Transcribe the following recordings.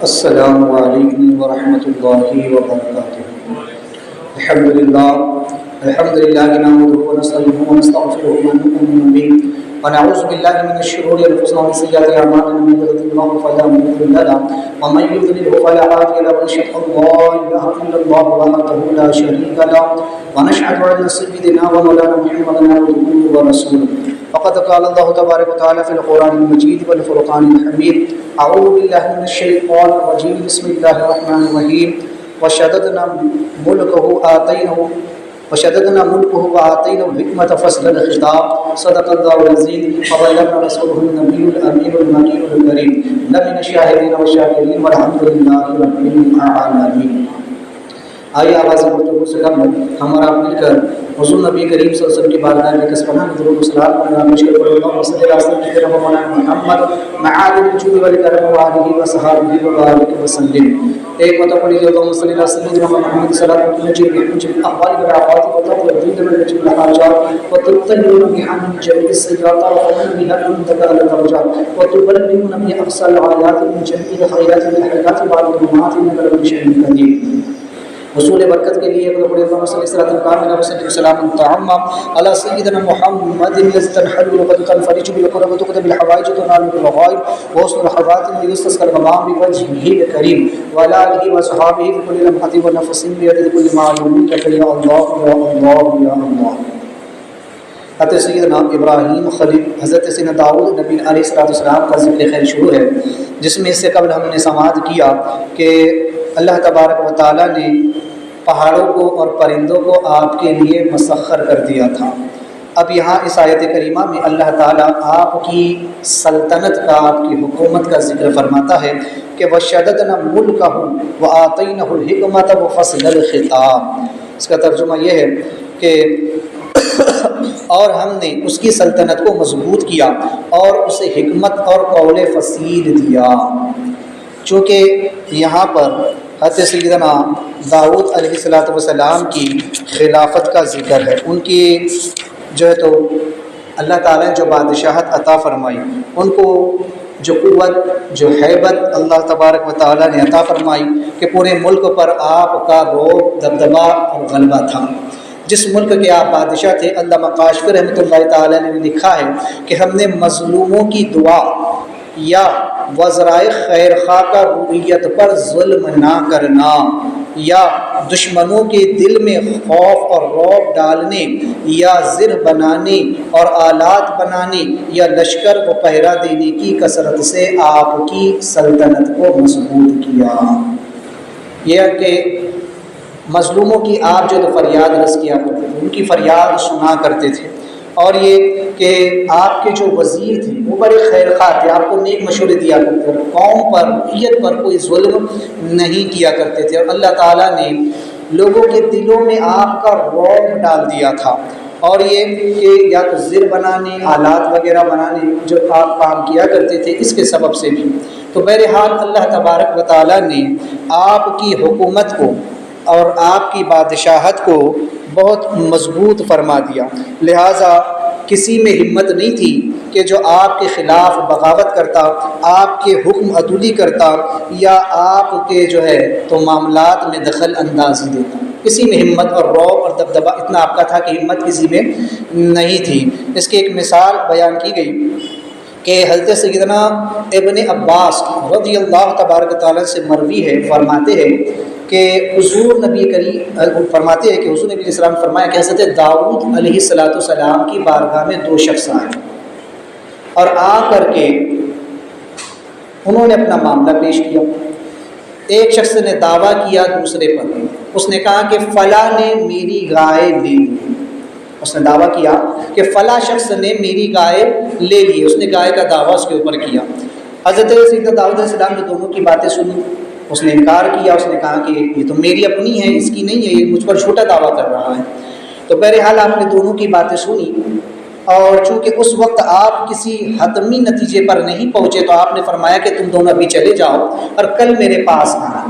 السلام علیکم ورحمۃ اللہ وبرکاتہ۔ الحمد للہ نحمده ونستعینه ونستغفره ونؤمن به ونعوذ باللہ من شرور انفسنا ومن سیئات اعمالنا، من يهده الله فلا مضل له ومن يضلل فلا هادي له، ونشهد ان لا اله الا الله وحده لا شريك له ونشهد ان سيدنا ومولانا محمدا عبده ورسوله، فقد قال الله تبارك وتعالى في القرآن المجيد والفرقان الحميد: أعوذ بالله من الشيطان الرجيم، بسم الله الرحمن الرحيم. وشددنا ملكه وآتيناه الحكمة فصل الخطاب، صدق الله العظيم وبلغنا رسوله النبي الأمين المكين الكريم، لمن الشاهدين والشاكرين والحمد لله رب العالمين۔ آئیے آواز گفتگو سے قبل ہمارا مل کر حضور نبی کریم صلی اللہ علیہ وسلم کی بارگاہ میں کسبانہ درود و سلام کرنا مشکل پر اللہ صلی اللہ علیہ وسلم کی رحمت مولانا محمد معاذ الجود والکرم وآلہ وصحابہ وبارک وسلم۔ ایک مطلب پڑھی جو اللہ صلی اللہ علیہ وسلم جنہوں محمد صلی اللہ علیہ وسلم کی نجیب احوال برعفات وطاق ودید من نجیب الحاجات وتبتلون بحمد جميع السیئات وقومن بها انتقى الدرجات وتبلغون بها اقصى العایات من جميع الخیرات والحرکات بعد الممات انك لمن شيء قدیر۔ حصول برکت کے لیے اللہ صلی اللہ علیہ وسلم سلام تعم علی سیدنا محمد یستنحل وقد تنفرج بالقرب وتقضى بالحوائج وتنال بالغائب وحسن الحوات يستسقى الغمام بوجهه الكريم وعلى اله وصحبه في كل لمحة ونفس بعدد كل معلوم لك يا الله يا الله يا الله۔ حضرت سیدنا ابراہیم خلیل حضرت سیدنا داؤد نبی علیہ السلام کا ذکر خیر شروع ہے، جس میں اس سے قبل ہم نے سماعت کیا کہ اللہ تبارک و تعالیٰ نے پہاڑوں کو اور پرندوں کو آپ کے لیے مسخر کر دیا تھا۔ اب یہاں اس آیت کریمہ میں اللہ تعالیٰ آپ کی سلطنت کا، آپ کی حکومت کا ذکر فرماتا ہے کہ وَشَدَدْنَا مُلْكَهُ وَآتَيْنَهُ الْحِكْمَةَ وَفَصْلَ الْخِطَابِ۔ اس کا ترجمہ یہ ہے کہ اور ہم نے اس کی سلطنت کو مضبوط کیا اور اسے حکمت اور قول فصیل دیا۔ چونکہ یہاں پر حضرت سیدنا داؤد علیہ السلام کی خلافت کا ذکر ہے، ان کی جو ہے تو اللہ تعالیٰ نے جو بادشاہت عطا فرمائی، ان کو جو قوت، جو ہیبت اللہ تبارک و تعالیٰ نے عطا فرمائی کہ پورے ملک پر آپ کا رعب، دبدبہ اور غلبہ تھا۔ جس ملک کے آپ بادشاہ تھے، علامہ کاشفی رحمۃ اللہ تعالیٰ نے لکھا ہے کہ ہم نے مظلوموں کی دعا یا وزرائے خیر خواہ کا رویت پر ظلم نہ کرنا، یا دشمنوں کے دل میں خوف اور رعب ڈالنے، یا زر بنانے اور آلات بنانے، یا لشکر کو پہرا دینے کی کثرت سے آپ کی سلطنت کو مضبوط کیا۔ یہ کہ مظلوموں کی آپ جو تو فریاد رس کیا کرتے تھے، ان کی فریاد سنا کرتے تھے، اور یہ کہ آپ کے جو وزیر تھے وہ بڑے خیر خواہ تھے، آپ کو نیک مشورے دیا کرتے تھے، قوم پر، رعیت پر کوئی ظلم نہیں کیا کرتے تھے، اور اللہ تعالیٰ نے لوگوں کے دلوں میں آپ کا رعب ڈال دیا تھا۔ اور یہ کہ یا تو زر بنانے، آلات وغیرہ بنانے جو آپ کام کیا کرتے تھے، اس کے سبب سے بھی۔ تو بہرحال اللہ تبارک و تعالیٰ نے آپ کی حکومت کو اور آپ کی بادشاہت کو بہت مضبوط فرما دیا، لہٰذا کسی میں ہمت نہیں تھی کہ جو آپ کے خلاف بغاوت کرتا، آپ کے حکم عدولی کرتا، یا آپ کے جو ہے تو معاملات میں دخل اندازی دیتا۔ کسی میں ہمت اور رعب اور دبدبہ اتنا آپ کا تھا کہ ہمت کسی میں نہیں تھی۔ اس کی ایک مثال بیان کی گئی کہ حضرت سیدنا ابن عباس رضی اللہ تبارک تعالیٰ سے مروی ہے، فرماتے ہیں کہ حضور نبی کریم فرماتے ہیں کہ حضور نبی علیہ السلام فرمایا کہ حضرت داؤد علیہ السلام کی بارگاہ میں دو شخص آئے اور آ کر کے انہوں نے اپنا معاملہ پیش کیا۔ ایک شخص نے دعویٰ کیا دوسرے پر، اس نے کہا کہ فلاں نے میری گائے لے لی۔ اس نے دعویٰ کیا کہ فلاں شخص نے میری گائے لے لی، اس نے گائے کا دعویٰ اس کے اوپر کیا۔ حضرت سیدنا داؤد علیہ السلام نے دونوں کی باتیں سنی، اس نے انکار کیا، اس نے کہا کہ یہ تو میری اپنی ہے، اس کی نہیں ہے، یہ مجھ پر جھوٹا دعویٰ کر رہا ہے۔ تو بہرحال آپ نے دونوں کی باتیں سنی، اور چونکہ اس وقت آپ کسی حتمی نتیجے پر نہیں پہنچے تو آپ نے فرمایا کہ تم دونوں ابھی چلے جاؤ اور کل میرے پاس آنا۔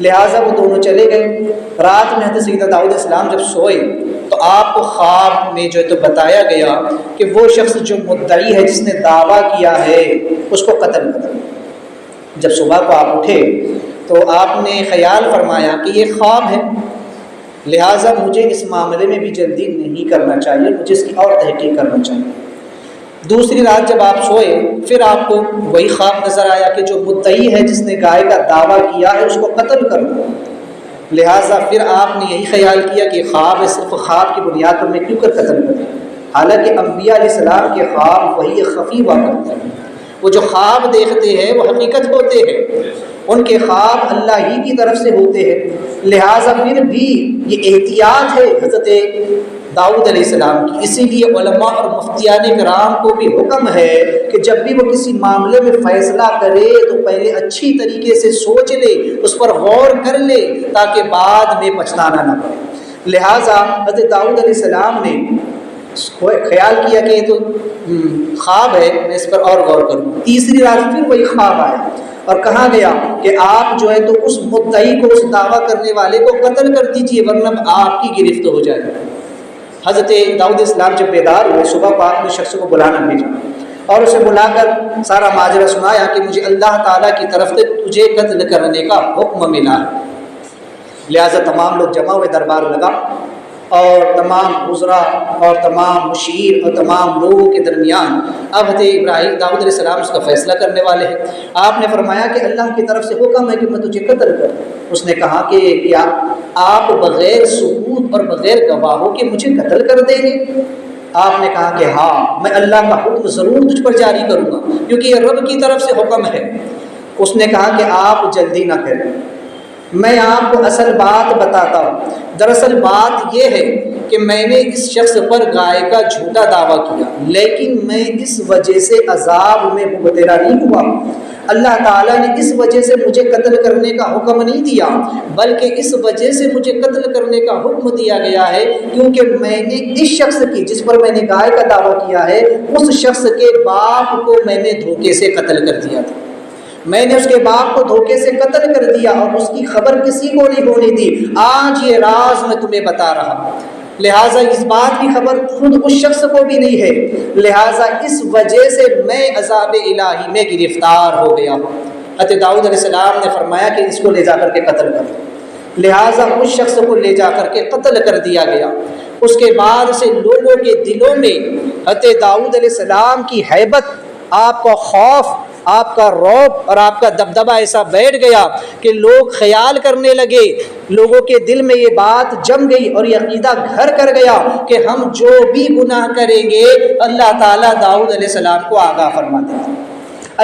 لہٰذا وہ دونوں چلے گئے۔ رات میں حضرت سیدنا داؤد علیہ السلام جب سوئے تو آپ کو خواب میں جو ہے تو بتایا گیا کہ وہ شخص جو مدعی ہے، جس نے دعویٰ کیا ہے، اس کو قتل کر۔ جب صبح کو آپ اٹھے تو آپ نے خیال فرمایا کہ یہ خواب ہے، لہٰذا مجھے اس معاملے میں بھی جلدی نہیں کرنا چاہیے، مجھے اس کی اور تحقیق کرنا چاہیے۔ دوسری رات جب آپ سوئے پھر آپ کو وہی خواب نظر آیا کہ جو مدعی ہے جس نے گائے کا دعویٰ کیا ہے اس کو قتل کر دو، لہٰذا پھر آپ نے یہی خیال کیا کہ خواب ہے، صرف خواب کی بنیاد پر میں کیوں کر قتل کروں، حالانکہ انبیاء علیہ السلام کے خواب وہی خفی ہوا کرتے ہیں، وہ جو خواب دیکھتے ہیں وہ حقیقت ہوتے ہیں، ان کے خواب اللہ ہی کی طرف سے ہوتے ہیں، لہٰذا پھر بھی یہ احتیاط ہے حضرت داؤد علیہ السلام کی۔ اسی لیے علماء اور مفتیان کرام کو بھی حکم ہے کہ جب بھی وہ کسی معاملے میں فیصلہ کرے تو پہلے اچھی طریقے سے سوچ لے، اس پر غور کر لے تاکہ بعد میں پچھتانا نہ پڑے۔ لہٰذا حضرت داؤد علیہ السلام نے خیال کیا کہ یہ تو خواب ہے، میں اس پر اور غور کروں۔ تیسری رات پھر وہی خواب آیا اور کہا گیا کہ آپ جو ہے تو اس مدعی کو، اس دعویٰ کرنے والے کو قتل کر دیجیے ورنہ آپ کی گرفت ہو جائے گی۔ حضرت داؤد اسلام جب بیدار ہوئے صبح کو آپ نے شخص کو بلانا بھیجا اور اسے بلا کر سارا ماجرا سنایا کہ مجھے اللہ تعالیٰ کی طرف سے تجھے قتل کرنے کا حکم ملا ہے۔ لہٰذا تمام لوگ جمع ہوئے، دربار لگا اور تمام وزراء اور تمام مشیر اور تمام لوگوں کے درمیان اب حضرت داؤد علیہ السلام اس کا فیصلہ کرنے والے ہیں۔ آپ نے فرمایا کہ اللہ کی طرف سے حکم ہے کہ میں تجھے قتل کروں۔ اس نے کہا کہ کیا آپ بغیر ثبوت اور بغیر گواہوں کے مجھے قتل کر دیں گے؟ آپ نے کہا کہ ہاں، میں اللہ کا حکم ضرور تجھ پر جاری کروں گا کیونکہ یہ رب کی طرف سے حکم ہے۔ اس نے کہا کہ آپ جلدی نہ کریں، میں آپ کو اصل بات بتاتا ہوں۔ دراصل بات یہ ہے کہ میں نے اس شخص پر گائے کا جھوٹا دعویٰ کیا، لیکن میں اس وجہ سے عذاب میں مبتلا نہیں ہوا۔ اللہ تعالیٰ نے اس وجہ سے مجھے قتل کرنے کا حکم نہیں دیا، بلکہ اس وجہ سے مجھے قتل کرنے کا حکم دیا گیا ہے کیونکہ میں نے اس شخص کی، جس پر میں نے گائے کا دعویٰ کیا ہے، اس شخص کے باپ کو میں نے دھوکے سے قتل کر دیا تھا۔ میں نے اس کے باپ کو دھوکے سے قتل کر دیا اور اس کی خبر کسی کو نہیں ہونی تھی۔ آج یہ راز میں تمہیں بتا رہا ہوں، لہٰذا اس بات کی خبر خود اس شخص کو بھی نہیں ہے، لہٰذا اس وجہ سے میں عذاب الہی میں گرفتار ہو گیا ہوں۔ حضرت داؤد علیہ السلام نے فرمایا کہ اس کو لے جا کر کے قتل کر دو، لہٰذا اس شخص کو لے جا کر کے قتل کر دیا گیا۔ اس کے بعد سے لوگوں کے دلوں میں حضرت داؤد علیہ السلام کی ہیبت، آپ کا خوف، آپ کا رعب اور آپ کا دبدبہ ایسا بیٹھ گیا کہ لوگ خیال کرنے لگے، لوگوں کے دل میں یہ بات جم گئی اور یہ عقیدہ گھر کر گیا کہ ہم جو بھی گناہ کریں گے اللہ تعالیٰ داؤد علیہ السلام کو آگاہ فرما دے گا،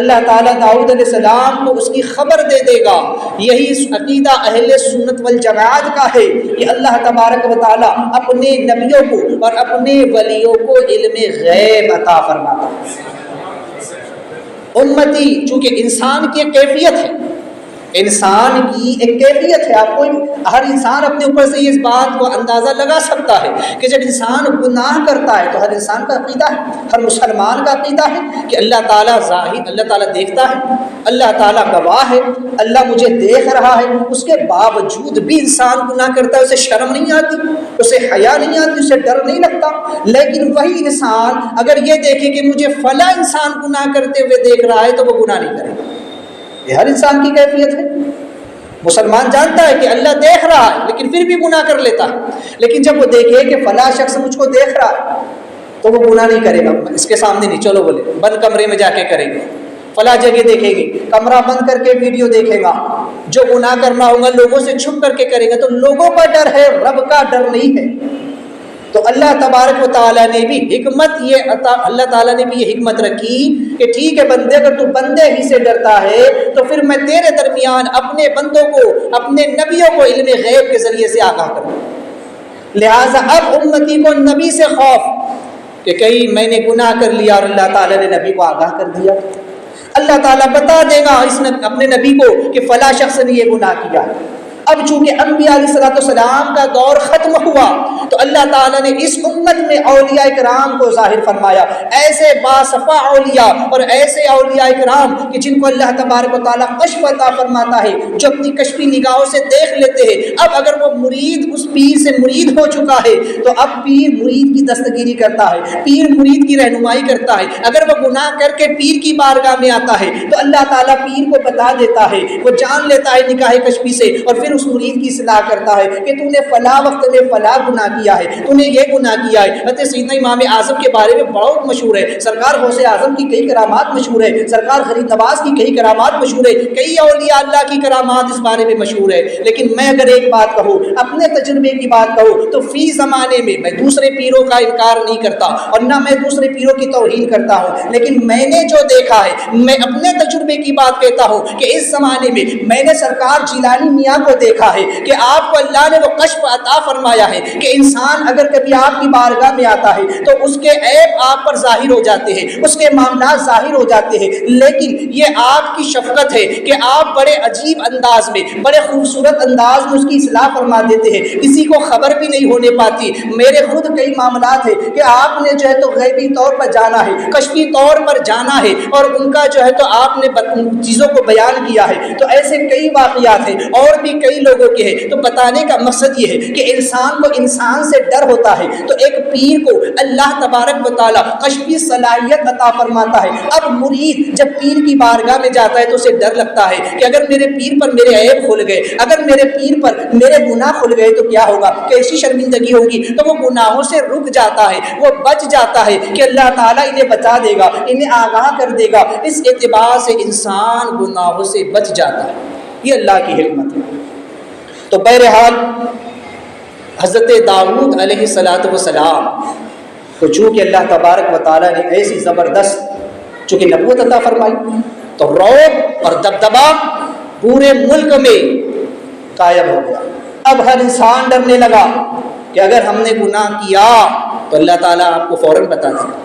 اللہ تعالیٰ داؤد علیہ السلام کو اس کی خبر دے دے گا۔ یہی عقیدہ اہل سنت والجماعت کا ہے کہ اللہ تبارک و تعالیٰ اپنے نبیوں کو اور اپنے ولیوں کو علم غیب عطا فرماتا ہے۔ امتی چونکہ انسان کی ایک کیفیت ہے، انسان کی ایک کیفیت ہے، آپ کو ہر انسان اپنے اوپر سے اس بات کو اندازہ لگا سکتا ہے کہ جب انسان گناہ کرتا ہے تو ہر انسان کا عقیدہ ہے، ہر مسلمان کا عقیدہ ہے کہ اللہ تعالیٰ ظاہر، اللہ تعالیٰ دیکھتا ہے، اللہ تعالیٰ گواہ ہے، اللہ مجھے دیکھ رہا ہے۔ اس کے باوجود بھی انسان گناہ کرتا ہے، اسے شرم نہیں آتی، اسے حیا نہیں آتی، اسے ڈر نہیں لگتا۔ لیکن وہی انسان اگر یہ دیکھے کہ مجھے فلاں انسان گناہ کرتے ہوئے دیکھ رہا ہے تو وہ گناہ نہیں کرے گا۔ یہ ہر انسان کی کیفیت ہے۔ مسلمان جانتا ہے کہ اللہ دیکھ رہا ہے لیکن پھر بھی گناہ کر لیتا ہے، لیکن جب وہ دیکھے کہ فلاں شخص مجھ کو دیکھ رہا ہے تو وہ گناہ نہیں کرے گا، اس کے سامنے نہیں، چلو بولے بند کمرے میں جا کے کریں گے، فلاں جگہ دیکھیں گے، کمرہ بند کر کے ویڈیو دیکھے گا، جو گناہ کرنا ہوگا لوگوں سے چھپ کر کے کرے گا۔ تو لوگوں کا ڈر ہے، رب کا ڈر نہیں ہے۔ تو اللہ تبارک و تعالیٰ نے بھی حکمت اللہ تعالیٰ نے بھی یہ حکمت رکھی کہ ٹھیک ہے بندے، اگر تو بندے ہی سے ڈرتا ہے تو پھر میں تیرے درمیان اپنے بندوں کو، اپنے نبیوں کو علم غیب کے ذریعے سے آگاہ کروں۔ لہٰذا اب امتی کو نبی سے خوف کہ کہیں میں نے گناہ کر لیا اور اللہ تعالیٰ نے نبی کو آگاہ کر دیا، اللہ تعالیٰ بتا دے گا اس نے اپنے نبی کو کہ فلاں شخص نے یہ گناہ کیا۔ اب چونکہ انبیاء علیہ السلام کا دور ختم ہوا تو اللہ تعالیٰ نے اس امت میں اولیاء کرام کو ظاہر فرمایا، ایسے باصفا اولیاء اور ایسے اولیاء کرام کہ جن کو اللہ تبارک و تعالیٰ کشف عطا فرماتا ہے، جو اپنی کشفی نگاہوں سے دیکھ لیتے ہیں۔ اب اگر وہ مرید اس پیر سے مرید ہو چکا ہے تو اب پیر مرید کی دستگیری کرتا ہے، پیر مرید کی رہنمائی کرتا ہے۔ اگر وہ گناہ کر کے پیر کی بارگاہ میں آتا ہے تو اللہ تعالیٰ پیر کو بتا دیتا ہے، وہ جان لیتا ہے نکاح کشفی سے، اور پھر اس مرید کی اصلاح کرتا ہے کہ تو نے فلاں وقت میں فلاں گناہ کیا ہے، تو نے یہ گناہ کیا ہے۔ حضرت سیدنا امام اعظم کے بارے میں بہت مشہور ہے، سرکار غوث اعظم کی کئی کرامات مشہور ہے، سرکار غریب نواز کی کئی کرامات مشہور ہے، کئی اولیاء اللہ کی کرامات اس بارے میں مشہور ہے۔ لیکن میں اگر ایک بات کہوں، اپنے تجربے کی بات کہوں، تو فی زمانے میں دوسرے پیروں کا انکار نہیں کرتا اور نہ میں دوسرے پیروں کی توہین کرتا ہوں، لیکن میں نے جو دیکھا ہے، میں اپنے تجربے کی بات کہتا ہوں کہ اس زمانے میں نے سرکار جیلانی میاں کو دیکھا ہے کہ آپ کو اللہ نے وہ کشف عطا فرمایا ہے کہ انسان اگر کبھی آپ کی بارگاہ میں آتا ہے تو اس کے عیب آپ پر ظاہر ہو جاتے ہیں، اس کے معاملات ظاہر ہو جاتے ہیں، لیکن یہ آپ کی شفقت ہے کہ آپ بڑے عجیب انداز میں، بڑے خوبصورت انداز میں اس کی اصلاح فرما دیتے ہیں، کسی کو خبر بھی نہیں ہونے پاتی۔ میرے خود کئی معاملات ہیں کہ آپ نے جو ہے تو غیبی طور پر جانا ہے، کشفی طور پر جانا ہے، اور ان کا جو ہے تو آپ نے چیزوں کو بیان کیا ہے۔ تو ایسے کئی واقعات ہیں اور بھی کئی لوگوں کے ہیں۔ تو بتانے کا مقصد یہ ہے کہ انسان کو انسان سے ڈر ہوتا ہے، تو ایک پیر کو اللہ تبارک و تعالیٰ کشفی صلاحیت عطا فرماتا ہے۔ اب مرید جب پیر کی بارگاہ میں جاتا ہے تو اسے ڈر لگتا ہے کہ اگر میرے پیر پر میرے عیب کھل گئے، اگر میرے پیر پر میرے گناہ کھل گئے تو کیا ہوگا، کیسی شرمندگی ہوگی۔ تو وہ گناہوں سے رک جاتا ہے، وہ بچ جاتا ہے کہ اللہ تعالیٰ انہیں بتا دے گا، انہیں آگاہ کر دے گا۔ اس اعتبار سے انسان گناہوں سے بچ جاتا ہے، یہ اللہ کی حکمت ہے۔ تو بہرحال حضرت داؤد علیہ السلام تو چونکہ اللہ تبارک و تعالیٰ نے ایسی زبردست چونکہ نبوت عطا فرمائی تو رعب اور دبدبا پورے ملک میں قائم ہو گیا۔ اب ہر انسان ڈرنے لگا کہ اگر ہم نے گناہ کیا تو اللہ تعالیٰ آپ کو فوراً بتا دے گا،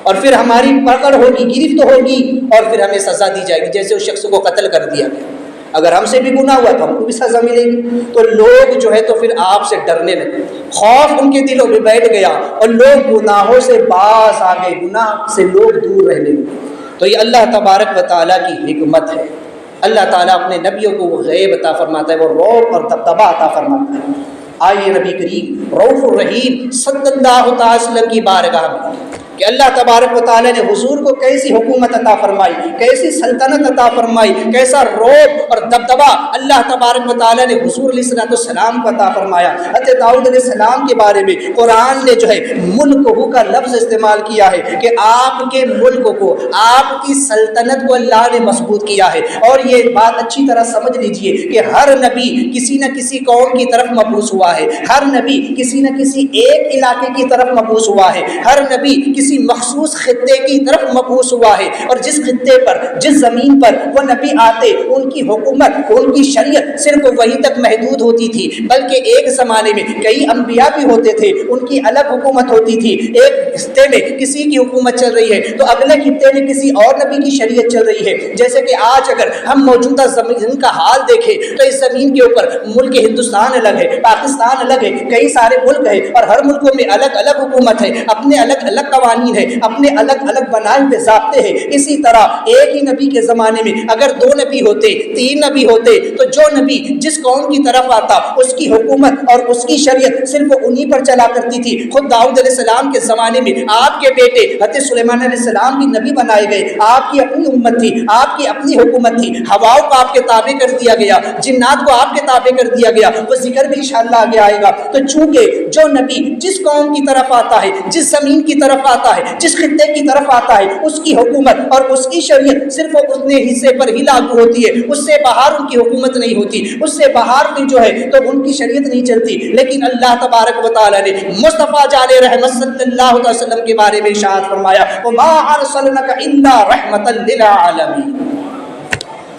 اور پھر ہماری پکڑ ہوگی، گرفت ہوگی، اور پھر ہمیں سزا دی جائے گی، جیسے اس شخص کو قتل کر دیا گیا۔ اگر ہم سے بھی گناہ ہوا تو ہم کو بھی سزا ملے گی۔ تو لوگ جو ہے تو پھر آپ سے ڈرنے لگے، خوف ان کے دلوں میں بیٹھ گیا، اور لوگ گناہوں سے باز آ گئے، گناہ سے لوگ دور رہنے لگے۔ تو یہ اللہ تبارک و تعالیٰ کی حکمت ہے۔ اللہ تعالیٰ اپنے نبیوں کو وہ غیب عطا فرماتا ہے، وہ رعب اور دبدبا عطا فرماتا ہے۔ آئیے نبی کریم رؤوف الرحیم صلی اللہ تعالی وسلم کی بارگاہ میں کہ اللہ تبارک و تعالیٰ نے حضور کو کیسی حکومت عطا فرمائی، کیسی سلطنت عطا فرمائی، کیسا رعب اور دبدبا اللہ تبارک و تعالیٰ نے حضور علیہ السلام کو عطا فرمایا۔ حضرت داؤد علیہ السلام کے بارے میں قرآن نے جو ہے ملک کا لفظ استعمال کیا ہے کہ آپ کے ملک کو، آپ کی سلطنت کو اللہ نے مضبوط کیا ہے۔ اور یہ بات اچھی طرح سمجھ لیجئے کہ ہر نبی کسی نہ کسی قوم کی طرف مبعوث ہوا ہے، ہر نبی کسی نہ کسی ایک علاقے کی طرف مبعوث ہوا ہے، ہر نبی کسی مخصوص خطے کی طرف مبعوث ہوا ہے، اور جس خطے پر، جس زمین پر وہ نبی آتے، ان کی حکومت، ان کی شریعت صرف وہی تک محدود ہوتی تھی، بلکہ ایک زمانے میں کئی انبیاء بھی ہوتے تھے، ان کی الگ حکومت ہوتی تھی۔ ایک خطے میں کسی کی حکومت چل رہی ہے تو اگلے خطے میں کسی اور نبی کی شریعت چل رہی ہے۔ جیسے کہ آج اگر ہم موجودہ زمین کا حال دیکھیں تو اس زمین کے اوپر ملک ہندوستان الگ ہے، پاکستان الگ ہے، کئی سارے ملک ہیں، اور ہر ملکوں میں الگ الگ حکومت ہے، اپنے الگ الگ قوانین ہے، اپنے الگ الگ بنائے ہوئے ضابطے ہیں۔ اسی طرح ایک ہی نبی کے زمانے میں اگر 2 نبی ہوتے، 3 نبی ہوتے، تو جو نبی جس قوم کی طرف آتا اس کی حکومت اور اس کی شریعت صرف انہی پر چلا کرتی تھی۔ خود داؤد علیہ السلام کے زمانے میں آپ کے بیٹے حضرت سلیمان علیہ السلام بھی نبی بنائے گئے، آپ کی اپنی امت تھی، آپ کی اپنی حکومت تھی، ہواؤں کو آپ کے تابع کر دیا گیا، جنات کو آپ کے تابع کر دیا گیا، وہ ذکر بھی انشاءاللہ آگے آئے گا۔ تو چونکہ جو نبی جس قوم کی طرف آتا ہے، جس زمین کی طرف آتا ہے، جس خطے کی طرف آتا ہے، اس کی حکومت اور اس کی شریعت صرف اتنے حصے پر ہی لاگو ہوتی ہے، اس سے باہر ان کی حکومت نہیں ہوتی، اس سے باہر کی جو ہے تو ان کی شریعت نہیں چلتی۔ لیکن اللہ تبارک و تعالیٰ نے مصطفیٰ جان رحمت صلی اللہ علیہ وسلم کے بارے میں ارشاد فرمایا وَمَا أَرْسَلْنَكَ إِلَّا رَحْمَةً لِلْعَالَمِينَ۔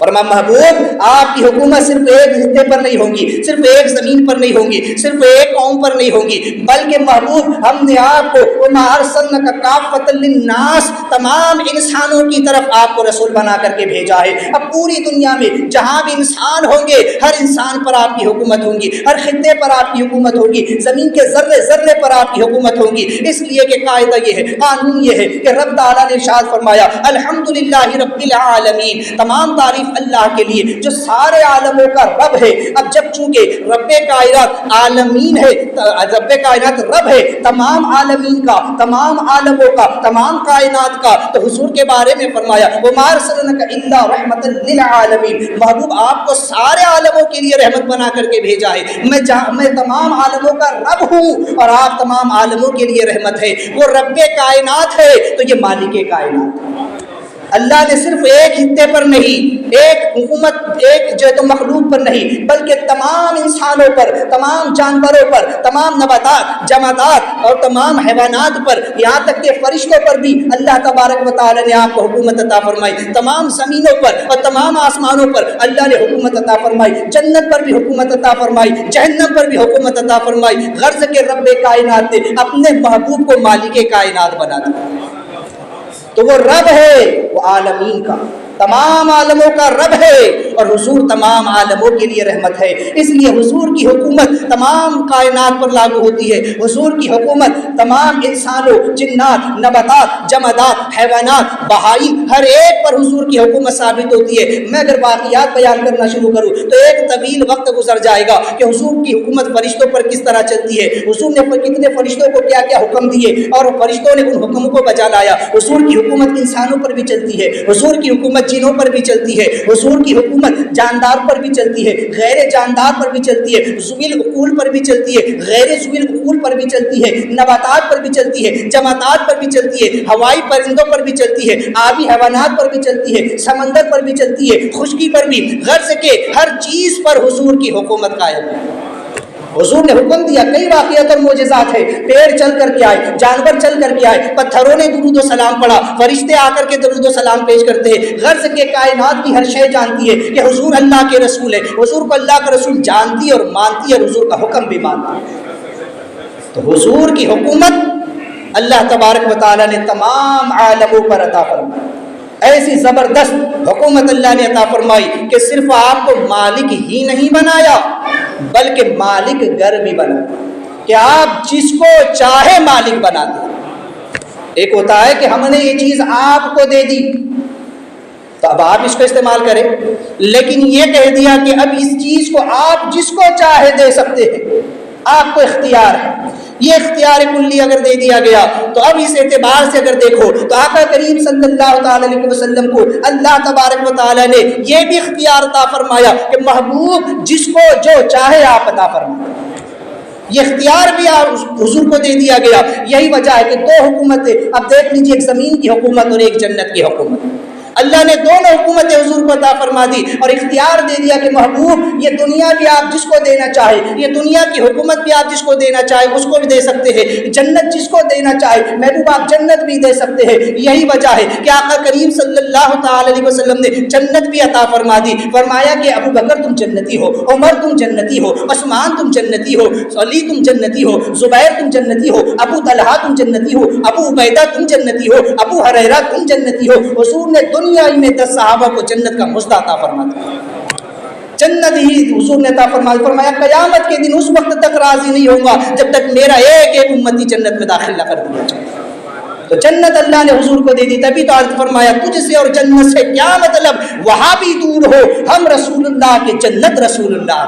فرمایا محبوب آپ کی حکومت صرف ایک خطے پر نہیں ہوگی، صرف ایک زمین پر نہیں ہوگی، صرف ایک قوم پر نہیں ہوگی، بلکہ محبوب ہم نے آپ کو وما ارسلناک کافۃ للناس تمام انسانوں کی طرف آپ کو رسول بنا کر کے بھیجا ہے۔ اب پوری دنیا میں جہاں بھی انسان ہوں گے ہر انسان پر آپ کی حکومت ہوگی، ہر خطے پر آپ کی حکومت ہوگی، زمین کے ذرے ذرے پر آپ کی حکومت ہوگی، اس لیے کہ قاعدہ یہ ہے، قانون یہ ہے کہ رب تعالیٰ نے ارشاد فرمایا الحمدللہ رب العالمین، تمام تعریف اللہ کے لیے جو سارے عالموں کا رب ہے۔ اب جب چونکہ رب کائنات عالمین ہے، رب کائنات رب ہے تمام عالمین کا، تمام عالموں کا، تمام کائنات کا، تو حضور کے بارے میں فرمایا وما ارسلناک الا رحمۃ للعالمین، محبوب آپ کو سارے عالموں کے لیے رحمت بنا کر کے بھیجا ہے۔ میں تمام عالموں کا رب ہوں اور آپ تمام عالموں کے لیے رحمت ہے۔ وہ رب کائنات ہے تو یہ مالک کائنات ہے۔ اللہ نے صرف ایک خطے پر نہیں، ایک حکومت ایک جو ہے تو مخلوق پر نہیں، بلکہ تمام انسانوں پر، تمام جانوروں پر، تمام نباتات، جمادات اور تمام حیوانات پر، یہاں تک کہ فرشتوں پر بھی اللہ تبارک و تعالی نے آپ کو حکومت عطا فرمائی۔ تمام زمینوں پر اور تمام آسمانوں پر اللہ نے حکومت عطا فرمائی، جنت پر بھی حکومت عطا فرمائی، جہنم پر بھی حکومت عطا فرمائی۔ غرض کے رب کائنات نے اپنے محبوب کو مالک کائنات بنا دیا، تو وہ رب ہے، وہ عالمین کا، تمام عالموں کا رب ہے، اور حضور تمام عالموں کے لیے رحمت ہے۔ اس لیے حضور کی حکومت تمام کائنات پر لاگو ہوتی ہے، حضور کی حکومت تمام انسانوں، جنات، نباتات، جمادات، حیوانات، بہائم، ہر ایک پر حضور کی حکومت ثابت ہوتی ہے۔ میں اگر واقعات بیان کرنا شروع کروں تو ایک طویل وقت گزر جائے گا کہ حضور کی حکومت فرشتوں پر کس طرح چلتی ہے، حضور نے کتنے فرشتوں کو کیا کیا حکم دیے اور فرشتوں نے ان حکموں کو بجا لایا۔ حضور کی حکومت انسانوں پر بھی چلتی ہے، حضور کی حکومت جنوں پر بھی چلتی ہے، حضور کی حکومت جاندار پر بھی چلتی ہے، غیر جاندار پر بھی چلتی ہے، ذوی العقول پر بھی چلتی ہے، غیر ذوی العقول پر بھی چلتی ہے، نباتات پر بھی چلتی ہے، جمادات پر بھی چلتی ہے، ہوائی پرندوں پر بھی چلتی ہے، آبی حیوانات پر بھی چلتی ہے، سمندر پر بھی چلتی ہے، خشکی پر بھی۔ غرض کے ہر چیز پر حضور کی حکومت قائم ہے۔ حضور نے حکم دیا، کئی واقعات اور معجزات ہیں، پیڑ چل کر کے آئے، جانور چل کر کے آئے، پتھروں نے درود و سلام پڑھا، فرشتے آ کر کے درود و سلام پیش کرتے ہیں۔ غرض کے کائنات کی ہر شے جانتی ہے کہ حضور اللہ کے رسول ہے، حضور کو اللہ کا رسول جانتی اور مانتی، اور حضور کا حکم بھی مانتی ہے۔ تو حضور کی حکومت اللہ تبارک و تعالیٰ نے تمام عالموں پر عطا فرمائی۔ ایسی زبردست حکومت اللہ نے عطا فرمائی کہ صرف آپ کو مالک ہی نہیں بنایا بلکہ مالک گر بھی بنایا، کہ آپ جس کو چاہے مالک بنا دیں۔ ایک ہوتا ہے کہ ہم نے یہ چیز آپ کو دے دی تو اب آپ اس کو استعمال کریں، لیکن یہ کہہ دیا کہ اب اس چیز کو آپ جس کو چاہے دے سکتے ہیں، آپ کو اختیار ہے۔ یہ اختیار کلی اگر دے دیا گیا تو اب اس اعتبار سے اگر دیکھو تو آقا کریم صلی اللہ تعالی علیہ وسلم کو اللہ تبارک و تعالی نے یہ بھی اختیار عطا فرمایا کہ محبوب جس کو جو چاہے آپ عطا فرمائیں۔ یہ اختیار بھی حضور کو دے دیا گیا۔ یہی وجہ ہے کہ دو حکومتیں، اب دیکھ لیجیے، ایک زمین کی حکومت اور ایک جنت کی حکومت، اللہ نے دونوں حکومتیں حضور کو عطا فرما دی اور اختیار دے دیا کہ محبوب یہ دنیا بھی آپ جس کو دینا چاہے، یہ دنیا کی حکومت بھی آپ جس کو دینا چاہے اس کو بھی دے سکتے ہیں، جنت جس کو دینا چاہے محبوب آپ جنت بھی دے سکتے ہیں۔ یہی وجہ ہے کہ آقا کریم صلی اللہ تعالی علیہ وسلم نے جنت بھی عطا فرما دی، فرمایا کہ ابو بکر تم جنتی ہو، عمر تم جنتی ہو، عثمان تم جنتی ہو، علی تم جنتی ہو، زبیر تم جنتی ہو، ابو طلحہ تم جنتی ہو، ابو عبیدہ تم جنتی ہو، ابو ہریرہ تم جنتی ہو۔ حضور نے دنیا میں 10 صحابہ کو جنت کا مزد عطا فرما دیا، جنت ہی حضور نے عطا فرمایا قیامت کے دن اس وقت تک راضی نہیں ہوں گا جب تک میرا ایک ایک امتی جنت میں داخل نہ کر دیا جائے۔ تو جنت اللہ نے حضور کو دے دی، تبھی تو عرض فرمایا تجھ سے اور جنت سے کیا مطلب، وہاں بھی دور ہو، ہم رسول اللہ کے، جنت رسول اللہ،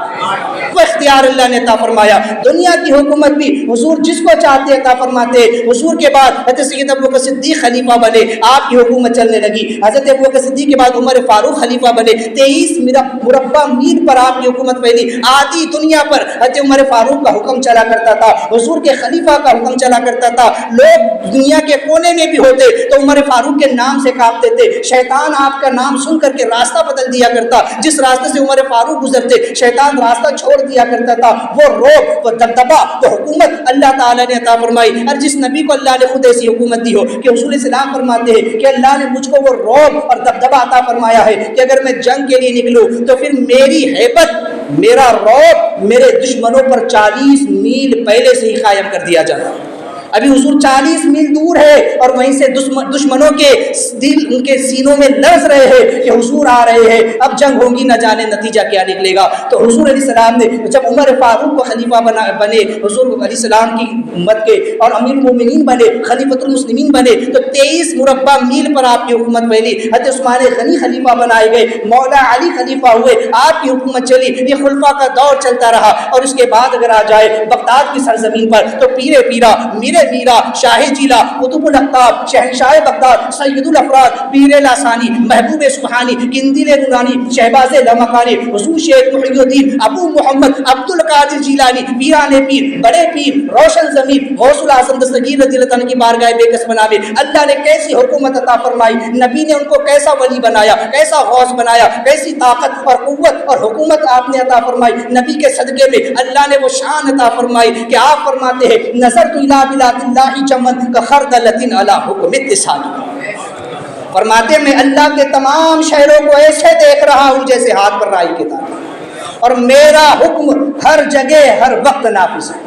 وہ اختیار اللہ نے عطا فرمایا۔ دنیا کی حکومت بھی حضور جس کو چاہتے عطا فرماتے۔ حضور کے بعد حضرت سید ابوبکر صدیق خلیفہ بنے، آپ کی حکومت چلنے لگی۔ حضرت ابوبکر صدیق کے بعد عمر فاروق خلیفہ بنے، 23 مربع میل پر آپ کی حکومت پھیلی۔ آدھی دنیا پر حضرت عمر فاروق کا حکم چلا کرتا تھا، حضور کے خلیفہ کا حکم چلا کرتا تھا۔ لوگ دنیا کے کونے میں بھی ہوتے تو عمر فاروق کے نام سے کانپتے تھے. شیطان آپ کا نام سن کر کے راستہ بدل دیا کرتا. جس راستے سے عمر فاروق گزرتے شیطان راستہ چھوڑ دیا کرتا تھا. وہ روب، وہ دبدبا، وہ حکومت اللہ تعالیٰ نے عطا فرمائی. اور جس نبی کو اللہ نے خود ایسی حکومت دی ہو کہ حضور اسلام فرماتے ہیں کہ اللہ نے مجھ کو وہ روب اور دبدبا عطا فرمایا ہے کہ اگر میں جنگ کے لیے نکلوں تو پھر میری ہیبت، میرا روب میرے دشمنوں پر 40 میل پہلے سے ہی قائم کر دیا جاتا. ابھی حضور 40 میل دور ہے اور وہیں سے دشمنوں کے دل ان کے سینوں میں لرز رہے ہیں کہ حضور آ رہے ہیں، اب جنگ ہوگی، نہ جانے نتیجہ کیا نکلے گا. تو حضور علیہ السلام نے جب عمر فاروق کو خلیفہ بنے، حضور علیہ السلام کی امت کے اور امیر المومنین بنے، خلیفۃ المسلمین بنے، تو 23 مربع میل پر آپ کی حکومت پھیلی. حضرت عثمان غنی خلیفہ بنائے گئے، مولا علی خلیفہ ہوئے، آپ کی حکومت چلی. یہ خلفاء کا دور چلتا رہا. اور اس کے بعد اگر آ جائے بغداد کی سرزمین پر تو پیر پیرا، میرا شاہ جیلا، قطب الاقطاب، شہنشاہ بغداد، سید الافراد، پیر لاسانی، محبوب سبحانی، قندیل نورانی، شہباز لامکانی، حضور شیخ محی الدین ابو محمد عبد القادر جیلانی، پیران پیر، بڑے پیر، روشن ضمیر، غوث الاعظم دستگیر رضی اللہ عنہ کی بارگاہ بے کس بنامے اللہ نے کیسی حکومت عطا فرمائی. نبی نے ان کو کیسا ولی بنایا، کیسا غوث بنایا، کیسی طاقت اور قوت اور حکومت آپ نے عطا فرمائی. نبی کے صدقے میں اللہ نے وہ شان عطا فرمائی کہ آپ فرماتے ہیں نظرت الی بلاد اللہ چمن کا خردلۃ علی حکم اتصال. فرماتے میں اللہ کے تمام شہروں کو ایسے دیکھ رہا ہوں جیسے ہاتھ پر رائی کے تارے، اور میرا حکم ہر جگہ ہر وقت نافذ ہے.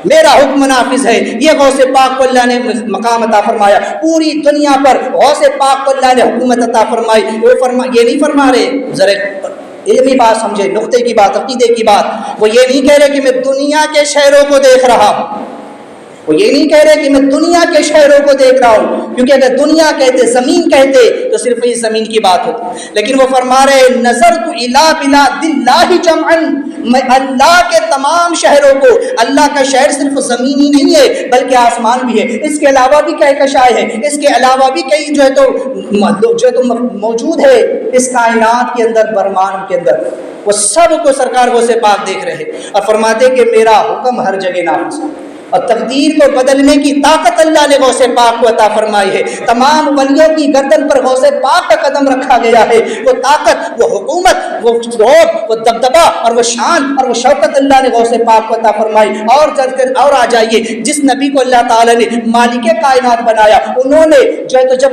میرا حکم نافذ ہے. یہ غوث پاک کو اللہ نے مقام عطا فرمایا. پوری دنیا پر غوث پاک کو اللہ نے حکومت عطا فرمائی. وہ یہ نہیں فرما رہے، ذرا علمی بات سمجھے، نقطے کی بات، عقیدے کی بات. وہ یہ نہیں کہہ رہے کہ میں دنیا کے شہروں کو دیکھ رہا ہوں. وہ یہ نہیں کہہ رہے کہ میں دنیا کے شہروں کو دیکھ رہا ہوں، کیونکہ اگر دنیا کہتے، زمین کہتے تو صرف اس زمین کی بات ہوتی. لیکن وہ فرما رہے نظرت الی بلاد اللہ جمعا، میں اللہ کے تمام شہروں کو، اللہ کا شہر صرف زمین ہی نہیں ہے بلکہ آسمان بھی ہے، اس کے علاوہ بھی کہکشائیں ہیں، اس کے علاوہ بھی کئی جو ہے تو موجود ہے اس کائنات کے اندر، برہمان کے اندر. وہ سب کو سرکار غوث پاک دیکھ رہے اور فرماتے کہ میرا حکم ہر جگہ نافذ ہے. اور تقدیر کو بدلنے کی طاقت اللہ نے غوث پاک کو عطا فرمائی ہے. تمام ولیوں کی گردن پر غوث پاک کا قدم رکھا گیا ہے. وہ طاقت، وہ حکومت، وہ روب، وہ دبدبا اور وہ شان اور وہ شوکت اللہ نے غوث پاک کو عطا فرمائی. اور آ جائیے، جس نبی کو اللہ تعالیٰ نے مالک کائنات بنایا، انہوں نے جو ہے تو جب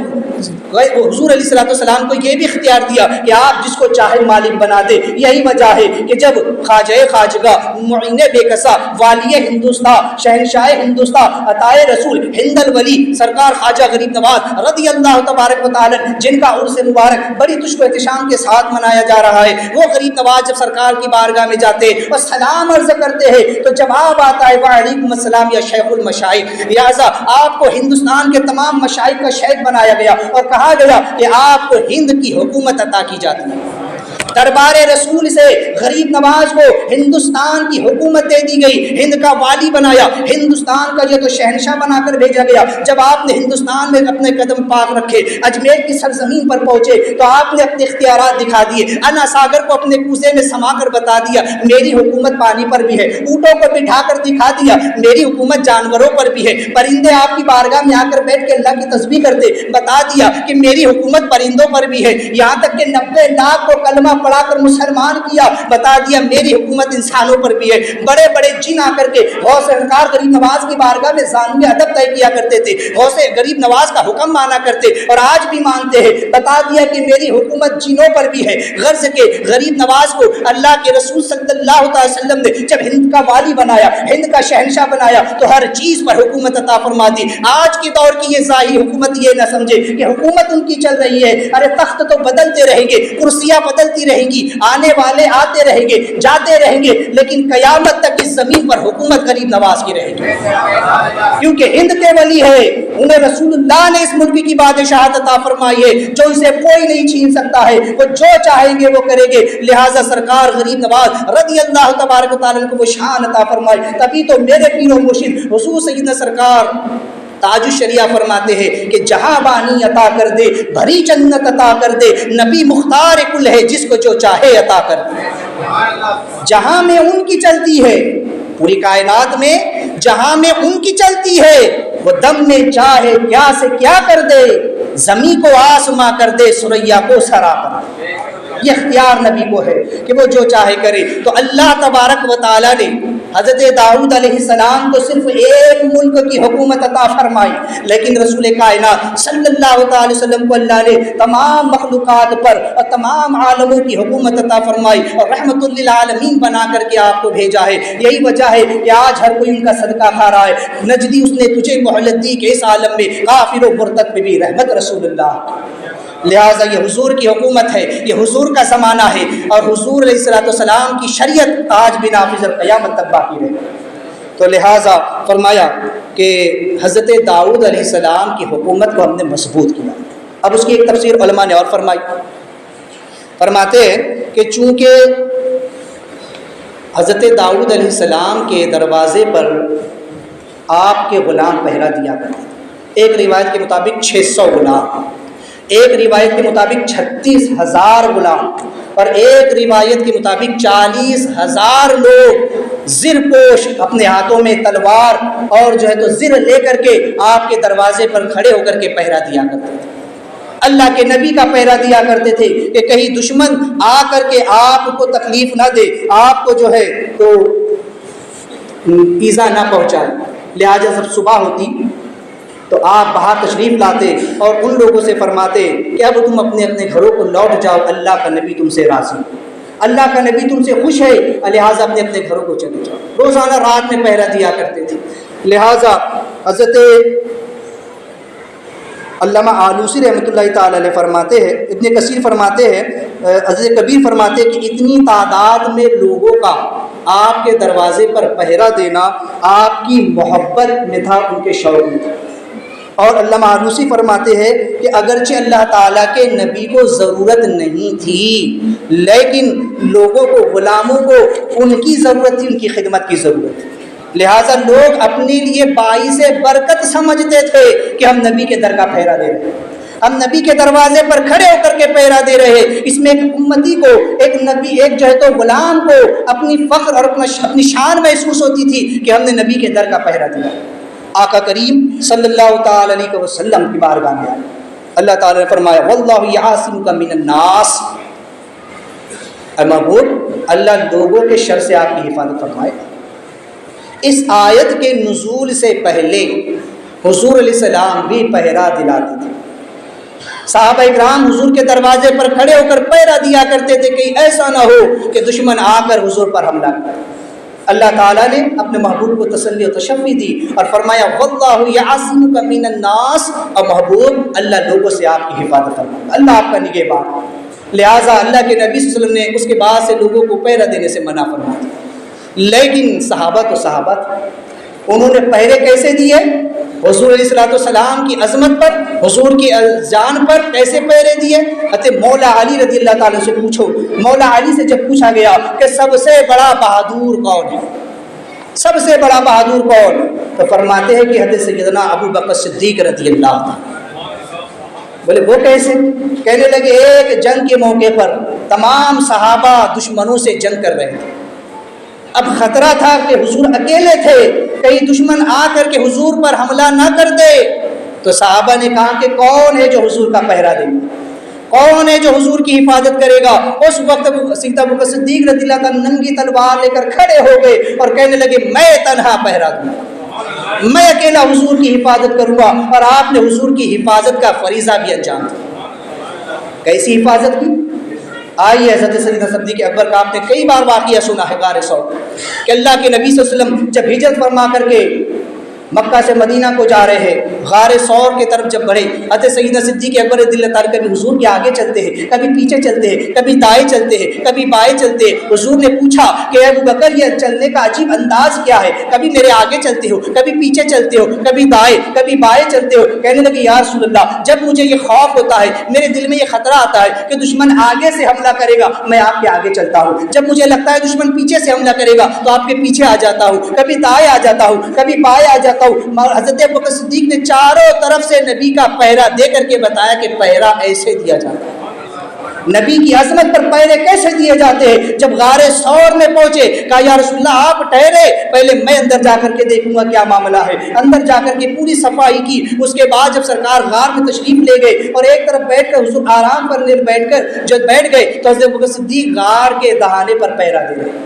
حضور علیہ السلام کو یہ بھی اختیار دیا کہ آپ جس کو چاہے مالک بنا دے. یہی وجہ ہے کہ جب خواجہ خواجگاہ، معین بے کسا، والی ہندوستان، شاہ ہندوستان، عطائے رسول، ہند الولی سرکار خواجہ غریب نواز رضی اللہ تبارک و تعالی جن کا عرس مبارک بڑی تشک و احتشام کے ساتھ منایا جا رہا ہے، وہ غریب نواز جب سرکار کی بارگاہ میں جاتے اور سلام عرض کرتے ہیں تو جواب آتا ہے وعلیکم السلام یا شیخ المشائخ. لہٰذا آپ کو ہندوستان کے تمام مشائخ کا شیخ بنایا گیا اور کہا گیا کہ آپ کو ہند کی حکومت عطا کی جاتی ہے. دربار رسول سے غریب نواز کو ہندوستان کی حکومت دے دی گئی، ہند کا والی بنایا، ہندوستان کا جو تو شہنشاہ بنا کر بھیجا گیا. جب آپ نے ہندوستان میں اپنے قدم پاک رکھے، اجمیر کی سرزمین پر پہنچے تو آپ نے اپنے اختیارات دکھا دیے. انا ساگر کو اپنے کوزے میں سما کر بتا دیا میری حکومت پانی پر بھی ہے. اونٹوں کو بٹھا کر دکھا دیا میری حکومت جانوروں پر بھی ہے. پرندے آپ کی بارگاہ میں آ کر بیٹھ کے اللہ کی تسبیح کرتے، بتا دیا کہ میری حکومت پرندوں پر بھی ہے. یہاں تک کہ 90 لاکھ کو کلمہ پڑھا کر مسلمان کیا، بتا دیا میری حکومت انسانوں پر بھی ہے. بڑے بڑے جن آ کر کے غوث سرکار غریب نواز کی بارگاہ میں زانوی ادب طے کیا کرتے تھے، غوث غریب نواز کا حکم مانا کرتے اور آج بھی مانتے ہیں. بتا دیا کہ میری حکومت جنوں پر بھی ہے. غرض کے غریب نواز کو اللہ کے رسول صلی اللہ علیہ وسلم نے جب ہند کا والی بنایا، ہند کا شہنشاہ بنایا تو ہر چیز پر حکومت عطا فرما دی. آج کے دور کی یہ ظاہری حکومت یہ نہ سمجھے کہ حکومت ان کی چل رہی ہے. ارے تخت تو بدلتے رہیں گے، کرسیاں بدلتی رہیں گی، آنے والے آتے رہیں گے، جاتے رہیں گے، لیکن قیامت تک اس زمین پر حکومت غریب نواز کی رہے گی، کیونکہ ہند کے ولی ہے. انہیں رسول اللہ نے اس ملک کی بادشاہت عطا فرمائی ہے جو ان سے کوئی نہیں چھین سکتا ہے. وہ جو چاہیں گے وہ کریں گے. لہٰذا سرکار غریب نواز رضی اللہ تبارک و تعالیٰ کو وہ شان عطا فرمائی. تبھی تو میرے پیر و مرشد حضور سیدنا سرکار تاج الشریعہ فرماتے ہیں کہ جہاں بانی عطا کر دے، بھری جنت عطا کر دے، نبی مختار کل ہے جس کو جو چاہے عطا کر دے. جہاں میں ان کی چلتی ہے، پوری کائنات میں جہاں میں ان کی چلتی ہے وہ دم میں چاہے کیا سے کیا کر دے، زمین کو آسماں کر دے، سریا کو سرا کر دے۔ یہ اختیار نبی کو ہے کہ وہ جو چاہے کرے۔ تو اللہ تبارک و تعالیٰ نے حضرت داؤد علیہ السلام کو صرف ایک ملک کی حکومت عطا فرمائی، لیکن رسول کائنات صلی اللہ تعالی وسلم کو اللہ نے تمام مخلوقات پر اور تمام عالموں کی حکومت عطا فرمائی اور رحمت للعالمین بنا کر کے آپ کو بھیجا ہے۔ یہی وجہ ہے کہ آج ہر کوئی ان کا صدقہ کھا رہا ہے۔ نجدی اس نے تجھے مہلت دی کہ اس عالم میں کافر و مرتد میں بھی رحمت رسول اللہ۔ لہٰذا یہ حضور کی حکومت ہے، یہ حضور کا زمانہ ہے، اور حضور علیہ الصلوۃ والسلام کی شریعت آج بھی نافذ اور قیامت تک باقی رہے۔ تو لہٰذا فرمایا کہ حضرت داؤد علیہ السلام کی حکومت کو ہم نے مضبوط کیا۔ اب اس کی ایک تفسیر علماء نے اور فرمائی، فرماتے ہیں کہ چونکہ حضرت داؤد علیہ السلام کے دروازے پر آپ کے غلام پہرا دیا کرتے، ایک روایت کے مطابق 600 غلام، ایک روایت کے مطابق 36,000 غلام، اور ایک روایت کے مطابق 40,000 لوگ زر پوش اپنے ہاتھوں میں تلوار اور جو ہے تو زر لے کر کے آپ کے دروازے پر کھڑے ہو کر کے پہرا دیا کرتے تھے۔ اللہ کے نبی کا پہرا دیا کرتے تھے کہ کہیں دشمن آ کر کے آپ کو تکلیف نہ دے، آپ کو جو ہے تو ایذا نہ پہنچائے۔ لہٰذا جب صبح ہوتی تو آپ باہر تشریف لاتے اور ان لوگوں سے فرماتے کہ اب تم اپنے اپنے گھروں کو لوٹ جاؤ، اللہ کا نبی تم سے راضی، اللہ کا نبی تم سے خوش ہے، لہٰذا اپنے اپنے گھروں کو چلے جاؤ۔ روزانہ رات میں پہرا دیا کرتے تھے۔ لہٰذا حضرت علامہ آلوسی رحمۃ اللہ تعالی علیہ فرماتے ہیں، ابن کثیر فرماتے ہیں، حضرت کبیر فرماتے ہیں کہ اتنی تعداد میں لوگوں کا آپ کے دروازے پر پہرا دینا آپ کی محبت میں تھا، ان کے شوق میں تھا۔ اور علامہ آلوسی فرماتے ہیں کہ اگرچہ اللہ تعالیٰ کے نبی کو ضرورت نہیں تھی، لیکن لوگوں کو، غلاموں کو ان کی ضرورت تھی، ان کی خدمت کی ضرورت تھی۔ لہٰذا لوگ اپنے لیے باعث برکت سمجھتے تھے کہ ہم نبی کے در کا پہرا دے رہے ہیں، ہم نبی کے دروازے پر کھڑے ہو کر کے پہرا دے رہے ہیں۔ اس میں ایک امتی کو، ایک نبی، ایک جو ہے تو غلام کو اپنی فخر اور اپنی شان محسوس ہوتی تھی کہ ہم نے نبی کے در کا پہرا دیا۔ آقا کریم صلی اللہ تعالی علیہ وسلم کی بارگاہ میں آئے، اللہ تعالیٰ نے فرمایا واللہ یعصمک من الناس، اے محبوب اللہ لوگوں کے شر سے آپ کی حفاظت فرمائے۔ اس آیت کے نزول سے پہلے حضور علیہ السلام بھی پہرا دلاتے تھے، صحابہ اکرام حضور کے دروازے پر کھڑے ہو کر پہرا دیا کرتے تھے کہ ایسا نہ ہو کہ دشمن آ کر حضور پر حملہ کرے۔ اللہ تعالیٰ نے اپنے محبوب کو تسلی و تشفی دی اور فرمایا واللہ یعصمک من الناس، اور محبوب اللہ لوگوں سے آپ کی حفاظت فرمائے، اللہ آپ کا نگہبان۔ لہٰذا اللہ کے نبی صلی اللہ علیہ وسلم نے اس کے بعد سے لوگوں کو پہرا دینے سے منع فرمایا۔ لیکن صحابہ تو صحابہ تھے، انہوں نے پہرے کیسے دیے؟ حضور علیہ الصلوۃ والسلام کی عظمت پر، حضور کی جان پر کیسے پہرے دیے؟ حضرت مولا علی رضی اللہ تعالیٰ سے پوچھو، مولا علی سے جب پوچھا گیا کہ سب سے بڑا بہادر کون ہے، سب سے بڑا بہادر کون، تو فرماتے ہیں کہ حضرت سیدنا ابو بکر صدیق رضی اللہ تعالیٰ۔ بولے وہ کیسے؟ کہنے لگے ایک جنگ کے موقع پر تمام صحابہ دشمنوں سے جنگ کر رہے تھے، اب خطرہ تھا کہ حضور اکیلے تھے، کہیں دشمن آ کر کے حضور پر حملہ نہ کر دے، تو صحابہ نے کہا کہ کون ہے جو حضور کا پہرا دے گا، کون ہے جو حضور کی حفاظت کرے گا؟ اس وقت سیدنا ابو بکر صدیق رضی اللہ عنہ ننگی تلوار لے کر کھڑے ہو گئے اور کہنے لگے میں تنہا پہرا دوں گا، میں اکیلا حضور کی حفاظت کروں گا۔ اور آپ نے حضور کی حفاظت کا فریضہ بھی انجام دیا۔ کیسی حفاظت کی؟ آئیے حضرت سیدنا صدیق اکبر کا آپ نے کئی بار واقعہ سنا ہے غار ثور کہ اللہ کے نبی صلی اللہ علیہ وسلم جب ہجرت فرما کر کے مکہ سے مدینہ کو جا رہے ہیں، غار ثور کی طرف جب بڑھے، حضرت سیدنا صدیق اکبر رضی اللہ تعالیٰ کبھی حضور کے آگے چلتے ہیں، کبھی پیچھے چلتے ہیں، کبھی دائیں چلتے ہیں، کبھی بائیں چلتے ہیں۔ حضور نے پوچھا کہ ابو بکر یہ چلنے کا عجیب انداز کیا ہے، کبھی میرے آگے چلتے ہو، کبھی پیچھے چلتے ہو، کبھی دائیں کبھی بائیں چلتے ہو۔ کہنے لگے یا رسول اللہ جب مجھے یہ خوف ہوتا ہے، میرے دل میں یہ خطرہ آتا ہے کہ دشمن آگے سے حملہ کرے گا، میں آپ کے آگے چلتا ہوں، جب مجھے لگتا ہے دشمن پیچھے سے حملہ کرے گا تو آپ کے پیچھے آ جاتا ہوں، کبھی دائیں آ جاتا ہوں، کبھی بائیں آ جاتا ہوں۔ حضرت ابو بکر صدیق نے چاروں طرف سے نبی کا پہرا دے کر کے بتایا کہ پہرا ایسے دیا جاتا ہے، نبی کی عظمت پر پہرے کیسے دیے جاتے ہیں؟ جب غار ثور میں پہنچے کہا یا رسول اللہ آپ ٹھہرے، پہلے میں اندر جا کر کے دیکھوں گا کیا معاملہ ہے۔ اندر جا کر کے پوری صفائی کی، اس کے بعد جب سرکار غار میں تشریف لے گئے اور ایک طرف بیٹھ کر حضور آرام کرنے بیٹھ گئے تو حضرت ابوبکر صدیق غار کے دہانے پر پہرا دے رہے،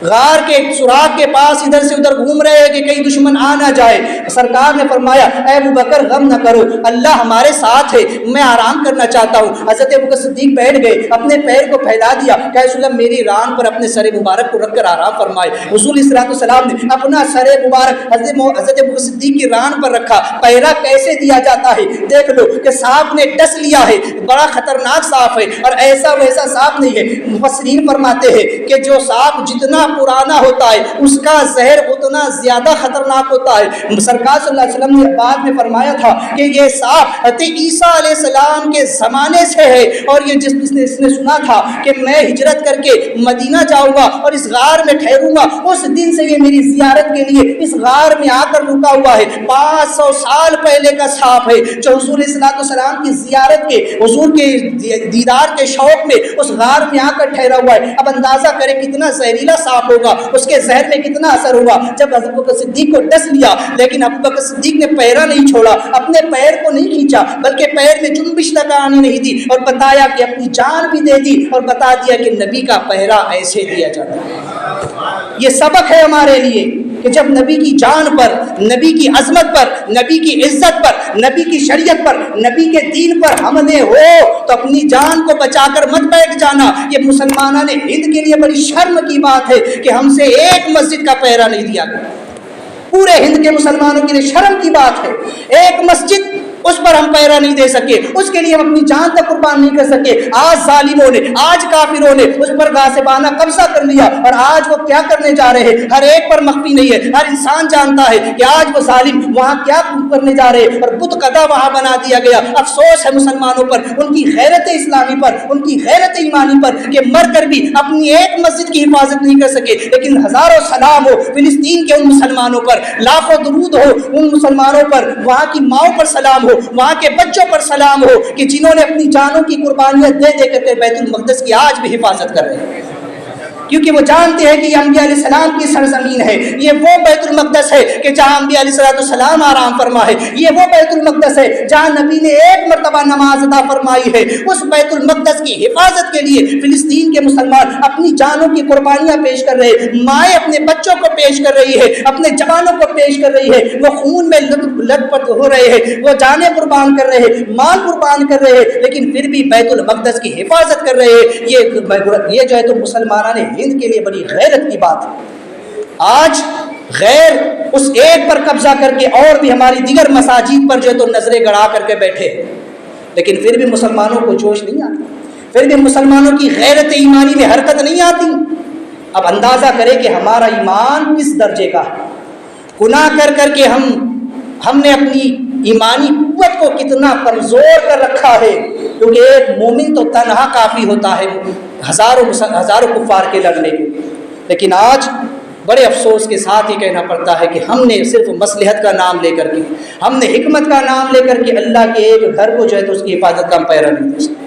غار کے سوراخ کے پاس ادھر سے ادھر گھوم رہے ہیں کہ کہیں دشمن آ نہ جائے۔ سرکار نے فرمایا اے ابوبکر غم نہ کرو، اللہ ہمارے ساتھ ہے، میں آرام کرنا چاہتا ہوں۔ حضرت ابوبکر صدیق بیٹھ گئے، اپنے پیر کو پھیلا دیا کہ رسول اللہ میری ران پر اپنے سر مبارک کو رکھ کر آرام فرمائے۔ حضور علیہ الصلوۃ والسلام نے اپنا سر مبارک حضرت ابوبکر صدیق کی ران پر رکھا۔ پہرا کیسے دیا جاتا ہے دیکھ لو کہ سانپ نے ڈس لیا ہے، بڑا خطرناک سانپ ہے اور ایسا ویسا سانپ نہیں ہے۔ مفسرین فرماتے ہیں کہ جو سانپ جتنا پرانا ہوتا ہے اس کا زہر اتنا زیادہ خطرناک ہوتا ہے۔ سرکار صلی اللہ علیہ وسلم نے بعد میں فرمایا تھا کہ یہ سانپ حضرت عیسیٰ علیہ السلام کے زمانے سے ہے، اور یہ جس نے سنا تھا کہ میں ہجرت کر کے مدینہ جاؤں گا اور اس غار میں ٹھہروں گا، اس دن سے یہ میری زیارت کے لیے اس غار میں آ کر رکا ہوا ہے۔ 500 سال پہلے کا سانپ ہے جو حضور علیہ السلام کی زیارت کے، حضور کے دیدار کے شوق میں اس غار میں آ کر ٹھہرا ہوا ہے۔ اب اندازہ کرے کتنا زہریلا سانپ ہوگا، اس کے زہر میں کتنا اثر ہوگا۔ جب حضرت ابوبکر صدیق کو ڈس لیا لیکن ابوبکر صدیق نے پہرا نہیں چھوڑا، اپنے پیر کو نہیں کھینچا بلکہ پیر میں جنبش لگانی نہیں دی اور بتایا کہ اپنی جان بھی دے دی اور بتا دیا کہ نبی کا پہرا ایسے دیا جاتا ہے۔ یہ سبق ہے ہمارے لیے کہ جب نبی کی جان پر، نبی کی عظمت پر، نبی کی عزت پر، نبی کی شریعت پر، نبی کے دین پر حملے ہو تو اپنی جان کو بچا کر مت بیٹھ جانا۔ یہ مسلمانان ہند کے لیے بڑی شرم کی بات ہے کہ ہم سے ایک مسجد کا پہرا نہیں دیا گیا۔ پورے ہند کے مسلمانوں کے لیے شرم کی بات ہے، ایک مسجد اس پر ہم پہرا نہیں دے سکے، اس کے لیے ہم اپنی جان تک قربان نہیں کر سکے۔ آج ظالموں نے، آج کافروں نے اس پر غاصبانہ قبضہ کر لیا اور آج وہ کیا کرنے جا رہے ہیں ہر ایک پر مخفی نہیں ہے، ہر انسان جانتا ہے کہ آج وہ ظالم وہاں کیا کرنے جا رہے ہیں اور بت قدا وہاں بنا دیا گیا۔ افسوس ہے مسلمانوں پر، ان کی غیرت اسلامی پر، ان کی غیرت ایمانی پر کہ مر کر بھی اپنی ایک مسجد کی حفاظت نہیں کر سکے۔ لیکن ہزاروں سلام ہو فلسطین کے ان مسلمانوں پر، لاکھوں درود ہو ان مسلمانوں پر، وہاں کی ماؤں پر سلام ہو، وہاں کے بچوں پر سلام ہو کہ جنہوں نے اپنی جانوں کی قربانیاں دے دے کر کے بیت المقدس کی آج بھی حفاظت کر رہے ہیں، کیونکہ وہ جانتے ہیں کہ یہ انبیاء علیہ السلام کی سرزمین ہے۔ یہ وہ بیت المقدس ہے کہ جہاں انبیاء علیہ السلام آرام فرما ہے، یہ وہ بیت المقدس ہے جہاں نبی نے ایک مرتبہ نماز ادا فرمائی ہے۔ اس بیت المقدس کی حفاظت کے لیے فلسطین کے مسلمان اپنی جانوں کی قربانیاں پیش کر رہے ہیں، مائیں اپنے بچوں کو پیش کر رہی ہے، اپنے جوانوں کو پیش کر رہی ہے، وہ خون میں لت پت ہو رہے ہیں، وہ جانیں قربان کر رہے ہیں، مال قربان کر رہے ہیں، لیکن پھر بھی بیت المقدس کی حفاظت کر رہے ہیں۔ یہ جو ہے تو مسلمانوں نے ہند کے لیے بڑی غیرت کی بات ہے۔ آج غیر اس ایک پر قبضہ کر کے اور بھی ہماری دیگر مساجد پر جو ہے تو نظریں گڑا کر کے بیٹھے ہیں، لیکن پھر بھی مسلمانوں کو جوش نہیں آتا، پھر بھی مسلمانوں کی غیرت ایمانی میں حرکت نہیں آتی۔ اب اندازہ کرے کہ ہمارا ایمان کس درجے کا ہے، گناہ کر کر کے ہم نے اپنی ایمانی قوت کو کتنا کمزور کر رکھا ہے، کیونکہ ایک مومن تو تنہا کافی ہوتا ہے ہزاروں کفار کے لڑنے کے، لیکن آج بڑے افسوس کے ساتھ یہ کہنا پڑتا ہے کہ ہم نے صرف مصلحت کا نام لے کر کے، ہم نے حکمت کا نام لے کر کے اللہ کے ایک گھر کو جو ہے تو اس کی حفاظت کا ہم پہرا نہیں دے سکتے۔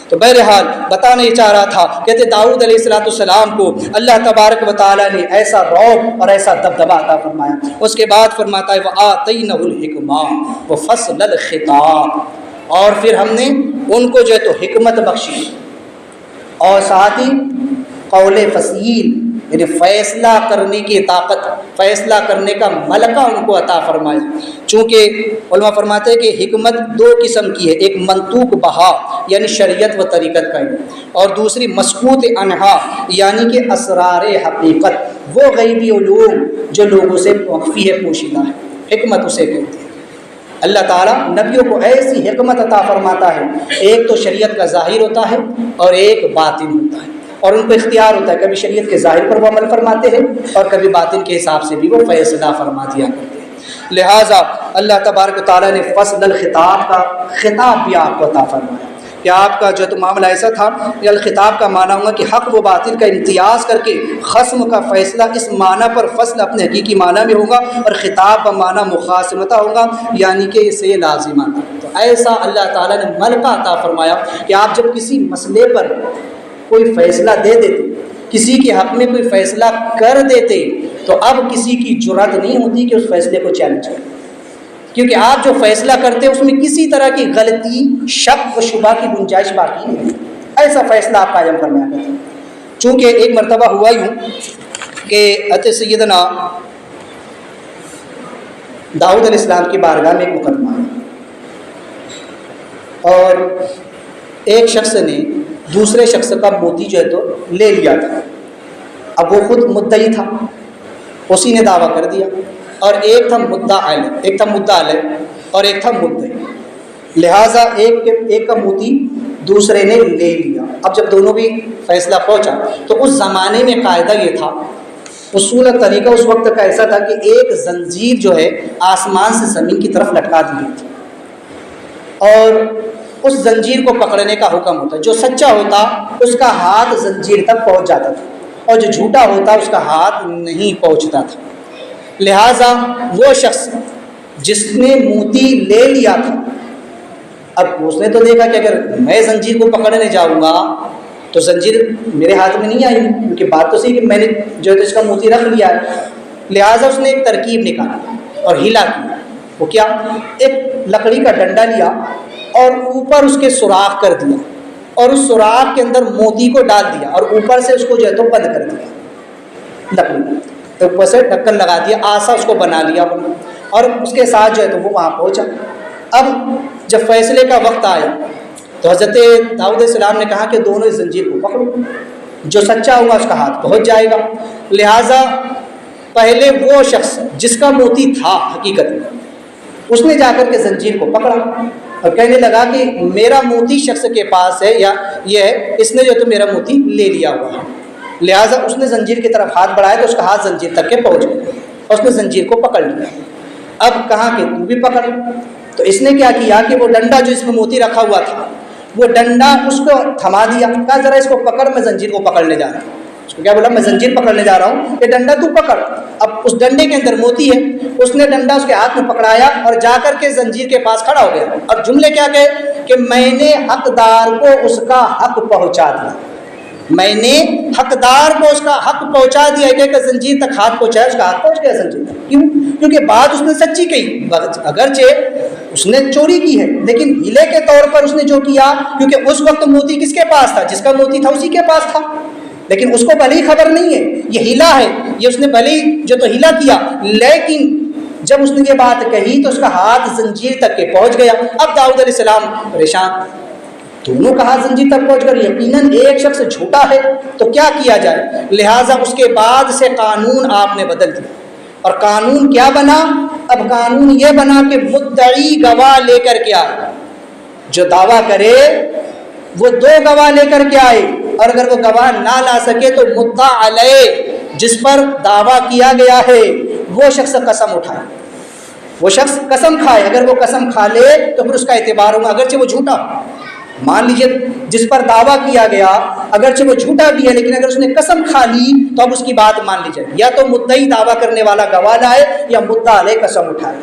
تو بہرحال بتانا یہ چاہ رہا تھا، کہتے داؤد علیہ السلام کو اللہ تبارک و تعالیٰ نے ایسا رعب اور ایسا دبدبہ عطا فرمایا۔ اس کے بعد فرماتا ہے وَآتَيْنَهُ الْحِكْمَةَ وَفَصْلَ الْخِطَابِ، اور پھر ہم نے ان کو جو ہے تو حکمت بخشی اور ساتھ ہی قول فصیل یعنی فیصلہ کرنے کی طاقت، فیصلہ کرنے کا ملکہ ان کو عطا فرمایا۔ چونکہ علماء فرماتے ہیں کہ حکمت دو قسم کی ہے، ایک منطوق بہا یعنی شریعت و طریقت کا علم، اور دوسری مسکوت عنہا یعنی کہ اسرار حقیقت، وہ غیبی علوم جو لوگوں سے مخفی ہے، پوشیدہ ہے، حکمت اسے کہتے ہیں۔ اللہ تعالیٰ نبیوں کو ایسی حکمت عطا فرماتا ہے، ایک تو شریعت کا ظاہر ہوتا ہے اور ایک باطن ہوتا ہے، اور ان کو اختیار ہوتا ہے، کبھی شریعت کے ظاہر پر وہ عمل فرماتے ہیں اور کبھی باطن کے حساب سے بھی وہ فیصلہ فرما دیا کرتے ہیں۔ لہٰذا اللہ تبارک و تعالیٰ نے فصل الخطاب کا خطاب بھی آپ کو عطا فرمایا کہ آپ کا جو تو معاملہ ایسا تھا کہ الخطاب کا معنی ہوگا کہ حق و باطل کا امتیاز کر کے خصم کا فیصلہ، اس معنی پر فصل اپنے حقیقی معنی میں ہوگا، اور خطاب کا معنی مخاصمتہ ہوگا یعنی کہ اسے لازمہ تو ایسا اللہ تعالیٰ نے ملکہ عطا فرمایا کہ آپ جب کسی مسئلے پر کوئی فیصلہ دے دیتے، کسی کے حق میں کوئی فیصلہ کر دیتے، تو اب کسی کی جرأت نہیں ہوتی کہ اس فیصلے کو چیلنج کرے، کیونکہ آپ جو فیصلہ کرتے ہیں اس میں کسی طرح کی غلطی، شک و شبہ کی گنجائش باقی نہیں ہے۔ ایسا فیصلہ آپ قائم فرمایا کرتے ہیں۔ چونکہ ایک مرتبہ ہوا یوں کہ حضرت سیدنا داؤد علیہ السلام کی بارگاہ میں ایک مقدمہ ہے، اور ایک شخص نے دوسرے شخص کا موتی جو ہے تو لے لیا تھا۔ اب وہ خود مدعی تھا، اسی نے دعویٰ کر دیا، اور ایک تھا مدعا علیہ اور ایک تھا مدعی، لہٰذا ایک کا موتی دوسرے نے لے لیا۔ اب جب دونوں بھی فیصلہ پہنچا تو اس زمانے میں قاعدہ یہ تھا، اصول طریقہ اس وقت کا ایسا تھا کہ ایک زنجیر جو ہے آسمان سے زمین کی طرف لٹکا دی گئی تھی، اور اس زنجیر کو پکڑنے کا حکم ہوتا، جو سچا ہوتا اس کا ہاتھ زنجیر تک پہنچ جاتا تھا، اور جو جھوٹا ہوتا اس کا ہاتھ نہیں پہنچتا تھا۔ لہٰذا وہ شخص جس نے موتی لے لیا تھا، اب اس نے تو دیکھا کہ اگر میں زنجیر کو پکڑنے جاؤں گا تو زنجیر میرے ہاتھ میں نہیں آئی، کیونکہ بات تو صحیح کہ میں نے جو ہے اس کا موتی رکھ لیا ہے۔ لہٰذا اس نے ایک ترکیب نکالی اور ہلا کیا۔ وہ کیا؟ ایک لکڑی کا ڈنڈا لیا اور اوپر اس کے سوراخ کر دیا، اور اس سوراخ کے اندر موتی کو ڈال دیا، اور اوپر سے اس کو جو ہے تو بند کر دیا، لکڑی اوپر سے ڈھکن لگا دیا، آسا اس کو بنا لیا، اور اس کے ساتھ جو ہے تو وہ وہاں پہنچا۔ اب جب فیصلے کا وقت آیا تو حضرت داؤد علیہ السلام نے کہا کہ دونوں اس زنجیر کو پکڑو، جو سچا ہوگا اس کا ہاتھ پہنچ جائے گا۔ لہٰذا پہلے وہ شخص جس کا موتی تھا حقیقت میں، اس نے جا کر کے زنجیر کو پکڑا اور کہنے لگا کہ میرا موتی شخص کے پاس ہے، یا یہ ہے اس نے جو تو میرا موتی لے لیا ہوا ہے۔ لہٰذا اس نے زنجیر کی طرف ہاتھ بڑھایا تو اس کا ہاتھ زنجیر تک کے پہنچ گیا، اور اس نے زنجیر کو پکڑ لیا۔ اب کہا کہ تو بھی پکڑ، تو اس نے کیا کیا کہ وہ ڈنڈا جو اس میں موتی رکھا ہوا تھا، وہ ڈنڈا اس کو تھما دیا، کہا ذرا اس کو پکڑ، میں زنجیر کو پکڑنے جا رہا ہوں۔ اس کو کیا بولا؟ میں زنجیر پکڑنے جا رہا ہوں، یہ ڈنڈا تو پکڑ۔ اب اس ڈنڈے کے اندر موتی ہے، اس نے ڈنڈا اس کے ہاتھ میں پکڑایا اور جا کر کے زنجیر کے پاس کھڑا ہو گیا، اور جملے کیا کہے کہ میں نے حقدار کو اس کا حق پہنچا دیا، میں نے حقدار کو اس کا حق پہنچا دیا، کہ زنجیر تک ہاتھ پہنچایا، اس کا ہاتھ پہنچ گیا زنجیر تک۔ کیوں؟ کیونکہ بات اس نے سچی کہی، اگرچہ اس نے چوری کی ہے لیکن ہیلے کے طور پر اس نے جو کیا، کیونکہ اس وقت موتی کس کے پاس تھا؟ جس کا موتی تھا اسی کے پاس تھا، لیکن اس کو بھلے ہی خبر نہیں ہے یہ ہیلا ہے، یہ اس نے بھلے ہی جو تو ہیلا کیا، لیکن جب اس نے یہ بات کہی تو اس کا ہاتھ زنجیر تک کے پہنچ گیا۔ اب داؤد علیہ السلام پریشان، دونوں کا ہاتھ زنجیر تک پہنچ کر یقیناً ایک شخص جھوٹا ہے تو کیا کیا جائے؟ لہٰذا اس کے بعد سے قانون آپ نے بدل دیا، اور قانون کیا بنا؟ اب قانون یہ بنا کہ مدعی گواہ لے کر کے آئے، جو دعویٰ کرے وہ 2 گواہ لے کر کے آئے، اور اگر وہ گواہ نہ لا سکے تو مدعا علیہ جس پر دعویٰ کیا گیا ہے وہ شخص قسم اٹھائے، وہ شخص قسم کھائے۔ اگر وہ قسم کھا لے تو پھر اس کا اعتبار ہوگا، اگرچہ وہ جھوٹا ہو۔ مان لیجیے جس پر دعویٰ کیا گیا اگرچہ وہ جھوٹا بھی ہے، لیکن اگر اس نے قسم کھا لی تو اب اس کی بات مان لی جائے، یا تو مدعی دعویٰ کرنے والا گواہ لائے یا مدعا علیہ قسم اٹھائے۔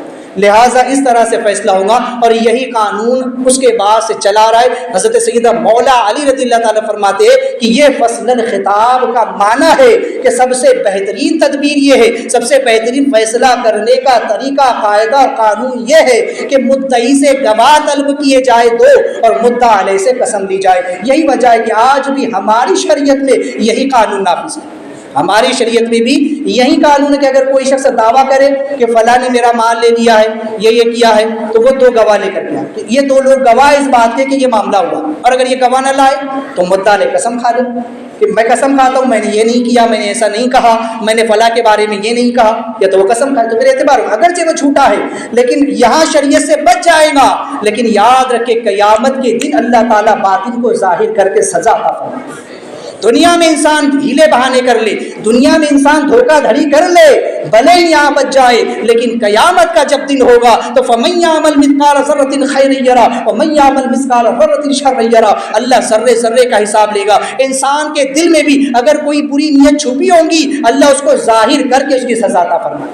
لہٰذا اس طرح سے فیصلہ ہوگا، اور یہی قانون اس کے بعد سے چلا رہا ہے۔ حضرت سیدہ مولا علی رضی اللہ تعالیٰ فرماتے ہیں کہ یہ فصل الخطاب کا معنی ہے کہ سب سے بہترین تدبیر یہ ہے، سب سے بہترین فیصلہ کرنے کا طریقہ، قاعدہ اور قانون یہ ہے کہ مدعی سے گواہ طلب کیے جائے 2 اور مدعا علیہ سے قسم لی جائے۔ یہی وجہ ہے کہ آج بھی ہماری شریعت میں یہی قانون نافذ ہے، ہماری شریعت میں بھی یہی قانون ہے کہ اگر کوئی شخص دعویٰ کرے کہ فلاں نے میرا مال لے لیا ہے، یہ کیا ہے، تو وہ 2 گواہ لے کر کے آئے، یہ 2 لوگ گواہ اس بات کے کہ یہ معاملہ ہوا، اور اگر یہ گواہ نہ لائے تو مدعا علیہ قسم کھا لے کہ میں قسم کھاتا ہوں میں نے یہ نہیں کیا، میں نے ایسا نہیں کہا، میں نے فلاں کے بارے میں یہ نہیں کہا، یا تو وہ قسم کھائے تو میرے اعتبار ہوگا، اگرچہ وہ جھوٹا ہے لیکن یہاں شریعت سے بچ جائے گا۔ لیکن یاد رکھے قیامت کے دن اللہ تعالیٰ باطن کو ظاہر کر کے سزا عطا فرمائے گا۔ دنیا میں انسان ہیلے بہانے کر لے، دنیا میں انسان دھوکہ دھڑی کر لے، بھلے ہی یہاں بچ جائے، لیکن قیامت کا جب دن ہوگا تو فَمَن يَعْمَلْ مِثْقَالَ ذَرَّةٍ خَيْرًا يَرَهُ وَمَن يَعْمَلْ مِثْقَالَ ذَرَّةٍ شَرًّا يَرَهُ۔ اللہ ذرے ذرے کا حساب لے گا۔ انسان کے دل میں بھی اگر کوئی بری نیت چھپی ہوں گی، اللہ اس کو ظاہر کر کے اس کی سزا عطا فرمائے۔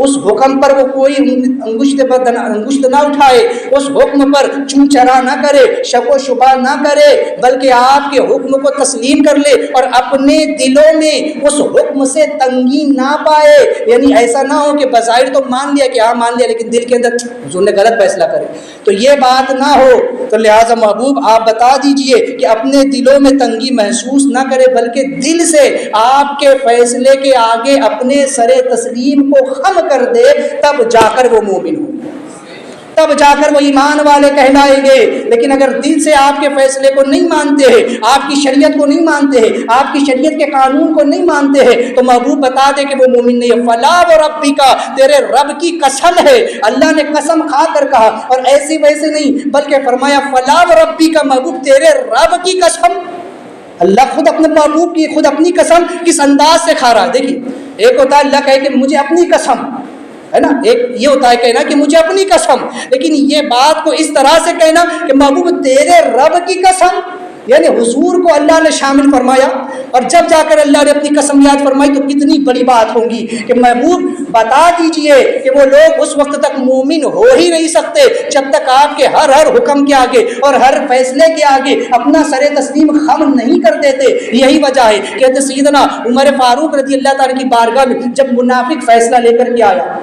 اس حکم پر وہ کوئی انگشت نہ اٹھائے، اس حکم پر چون چرا نہ کرے، شک و شبہ نہ کرے، بلکہ آپ کے حکم کو تسلیم کر لے اور اپنے دلوں میں اس حکم سے تنگی نہ پائے. یعنی ایسا نہ ہو کہ بظاہر تو مان لیا کہ ہاں مان لیا، لیکن دل کے اندر حضور نے غلط فیصلہ کرے، تو یہ بات نہ ہو. تو لہٰذا محبوب آپ بتا دیجئے کہ اپنے دلوں میں تنگی محسوس نہ کرے، بلکہ دل سے آپ کے فیصلے کے آگے اپنے سر تسلیم کو خم کر دے، تب جا کر وہ مومن ہو، تب جا کر وہ ایمان والے کہلائیں گے. لیکن اگر دل سے آپ کے فیصلے کو نہیں مانتے ہیں، آپ کی شریعت کو نہیں مانتے ہیں، آپ کی شریعت کے قانون کو نہیں مانتے ہیں، تو محبوب بتا دے کہ وہ مومن نہیں ہے. فلا وربک، تیرے رب کی قسم ہے. اللہ نے قسم کھا کر کہا، اور ایسے ویسے نہیں بلکہ فرمایا فلا وربک، محبوب تیرے رب کی قسم. اللہ خود اپنے محبوب کی خود اپنی قسم کس انداز سے کھا رہا ہے. دیکھیے، ایک ہوتا ہے اللہ کہے کہ مجھے اپنی قسم ہے نا، ایک یہ ہوتا ہے کہنا کہ مجھے اپنی قسم، لیکن یہ بات کو اس طرح سے کہنا کہ محبوب تیرے رب کی قسم، یعنی حضور کو اللہ نے شامل فرمایا. اور جب جا کر اللہ نے اپنی قسم یاد فرمائی تو کتنی بڑی بات ہوگی کہ محبوب بتا دیجئے کہ وہ لوگ اس وقت تک مومن ہو ہی نہیں سکتے جب تک آپ کے ہر حکم کے آگے اور ہر فیصلے کے آگے اپنا سر تسلیم خم نہیں کر دیتے. یہی وجہ ہے کہ سیدنا عمر فاروق رضی اللہ تعالیٰ کی بارگاہ میں جب منافق فیصلہ لے کر کے آیا،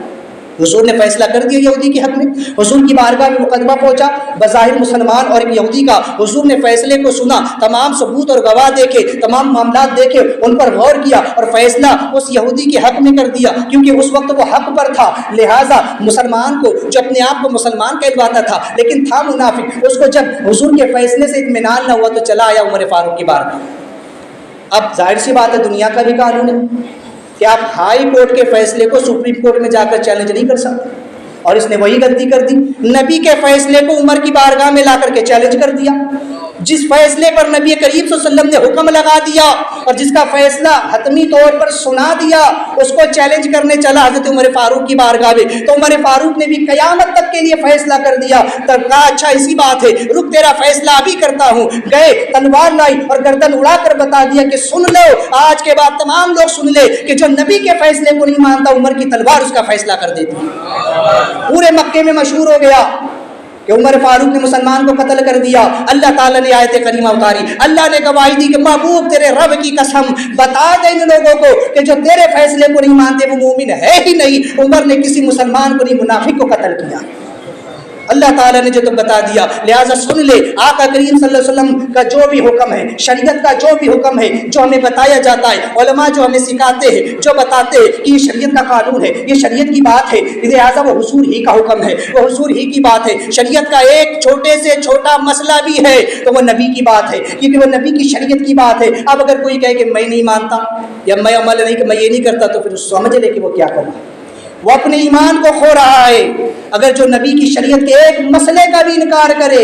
حضور نے فیصلہ کر دیا یہودی کے حق میں، حضور کی بارگاہ میں مقدمہ پہنچا، بظاہر مسلمان اور ایک یہودی کا. حضور نے فیصلے کو سنا، تمام ثبوت اور گواہ دیکھے، تمام معاملات دیکھے، ان پر غور کیا اور فیصلہ اس یہودی کے حق میں کر دیا، کیونکہ اس وقت وہ حق پر تھا. لہٰذا مسلمان کو جو اپنے آپ کو مسلمان کہلواتا تھا لیکن تھا منافق، اس کو جب حضور کے فیصلے سے اطمینان نہ ہوا تو چلا آیا عمر فاروق کی بارگاہ. اب ظاہر سی بات ہے، دنیا کا بھی قانون ہے کہ آپ ہائی کورٹ کے فیصلے کو سپریم کورٹ میں جا کر چیلنج نہیں کر سکتے، اور اس نے وہی غلطی کر دی. نبی کے فیصلے کو عمر کی بارگاہ میں لا کر کے چیلنج کر دیا. جس فیصلے پر نبی کریم صلی اللہ علیہ وسلم نے حکم لگا دیا اور جس کا فیصلہ حتمی طور پر سنا دیا، اس کو چیلنج کرنے چلا حضرت عمر فاروق کی بارگاہ میں. تو عمر فاروق نے بھی قیامت تک کے لیے فیصلہ کر دیا. تب کہا اچھا اسی بات ہے، رک تیرا فیصلہ ابھی کرتا ہوں. گئے، تلوار لائی اور گردن اڑا کر بتا دیا کہ سن لو، آج کے بعد تمام لوگ سن لے کہ جو نبی کے فیصلے کو نہیں مانتا، عمر کی تلوار اس کا فیصلہ کر دیتی. پورے مکے میں مشہور ہو گیا کہ عمر فاروق نے مسلمان کو قتل کر دیا. اللہ تعالیٰ نے آیت کریمہ اتاری، اللہ نے گواہی دی کہ محبوب تیرے رب کی قسم بتا دے ان لوگوں کو کہ جو تیرے فیصلے کو نہیں مانتے وہ مومن ہے ہی نہیں. عمر نے کسی مسلمان کو نہیں، منافق کو قتل کیا. اللہ تعالیٰ نے جو تو بتا دیا. لہٰذا سن لے، آقا کریم صلی اللہ علیہ وسلم کا جو بھی حکم ہے، شریعت کا جو بھی حکم ہے، جو ہمیں بتایا جاتا ہے، علماء جو ہمیں سکھاتے ہیں، جو بتاتے ہیں کہ یہ شریعت کا قانون ہے، یہ شریعت کی بات ہے، لہٰذا وہ حضور ہی کا حکم ہے، وہ حضور ہی کی بات ہے. شریعت کا ایک چھوٹے سے چھوٹا مسئلہ بھی ہے تو وہ نبی کی بات ہے، کیونکہ وہ نبی کی شریعت کی بات ہے. اب اگر کوئی کہے کہ میں نہیں مانتا یا میں عمل نہیں، کہ میں یہ نہیں کرتا، تو پھر سمجھ لے کہ وہ کیا کرنا، وہ اپنے ایمان کو کھو رہا ہے. اگر جو نبی کی شریعت کے ایک مسئلے کا بھی انکار کرے،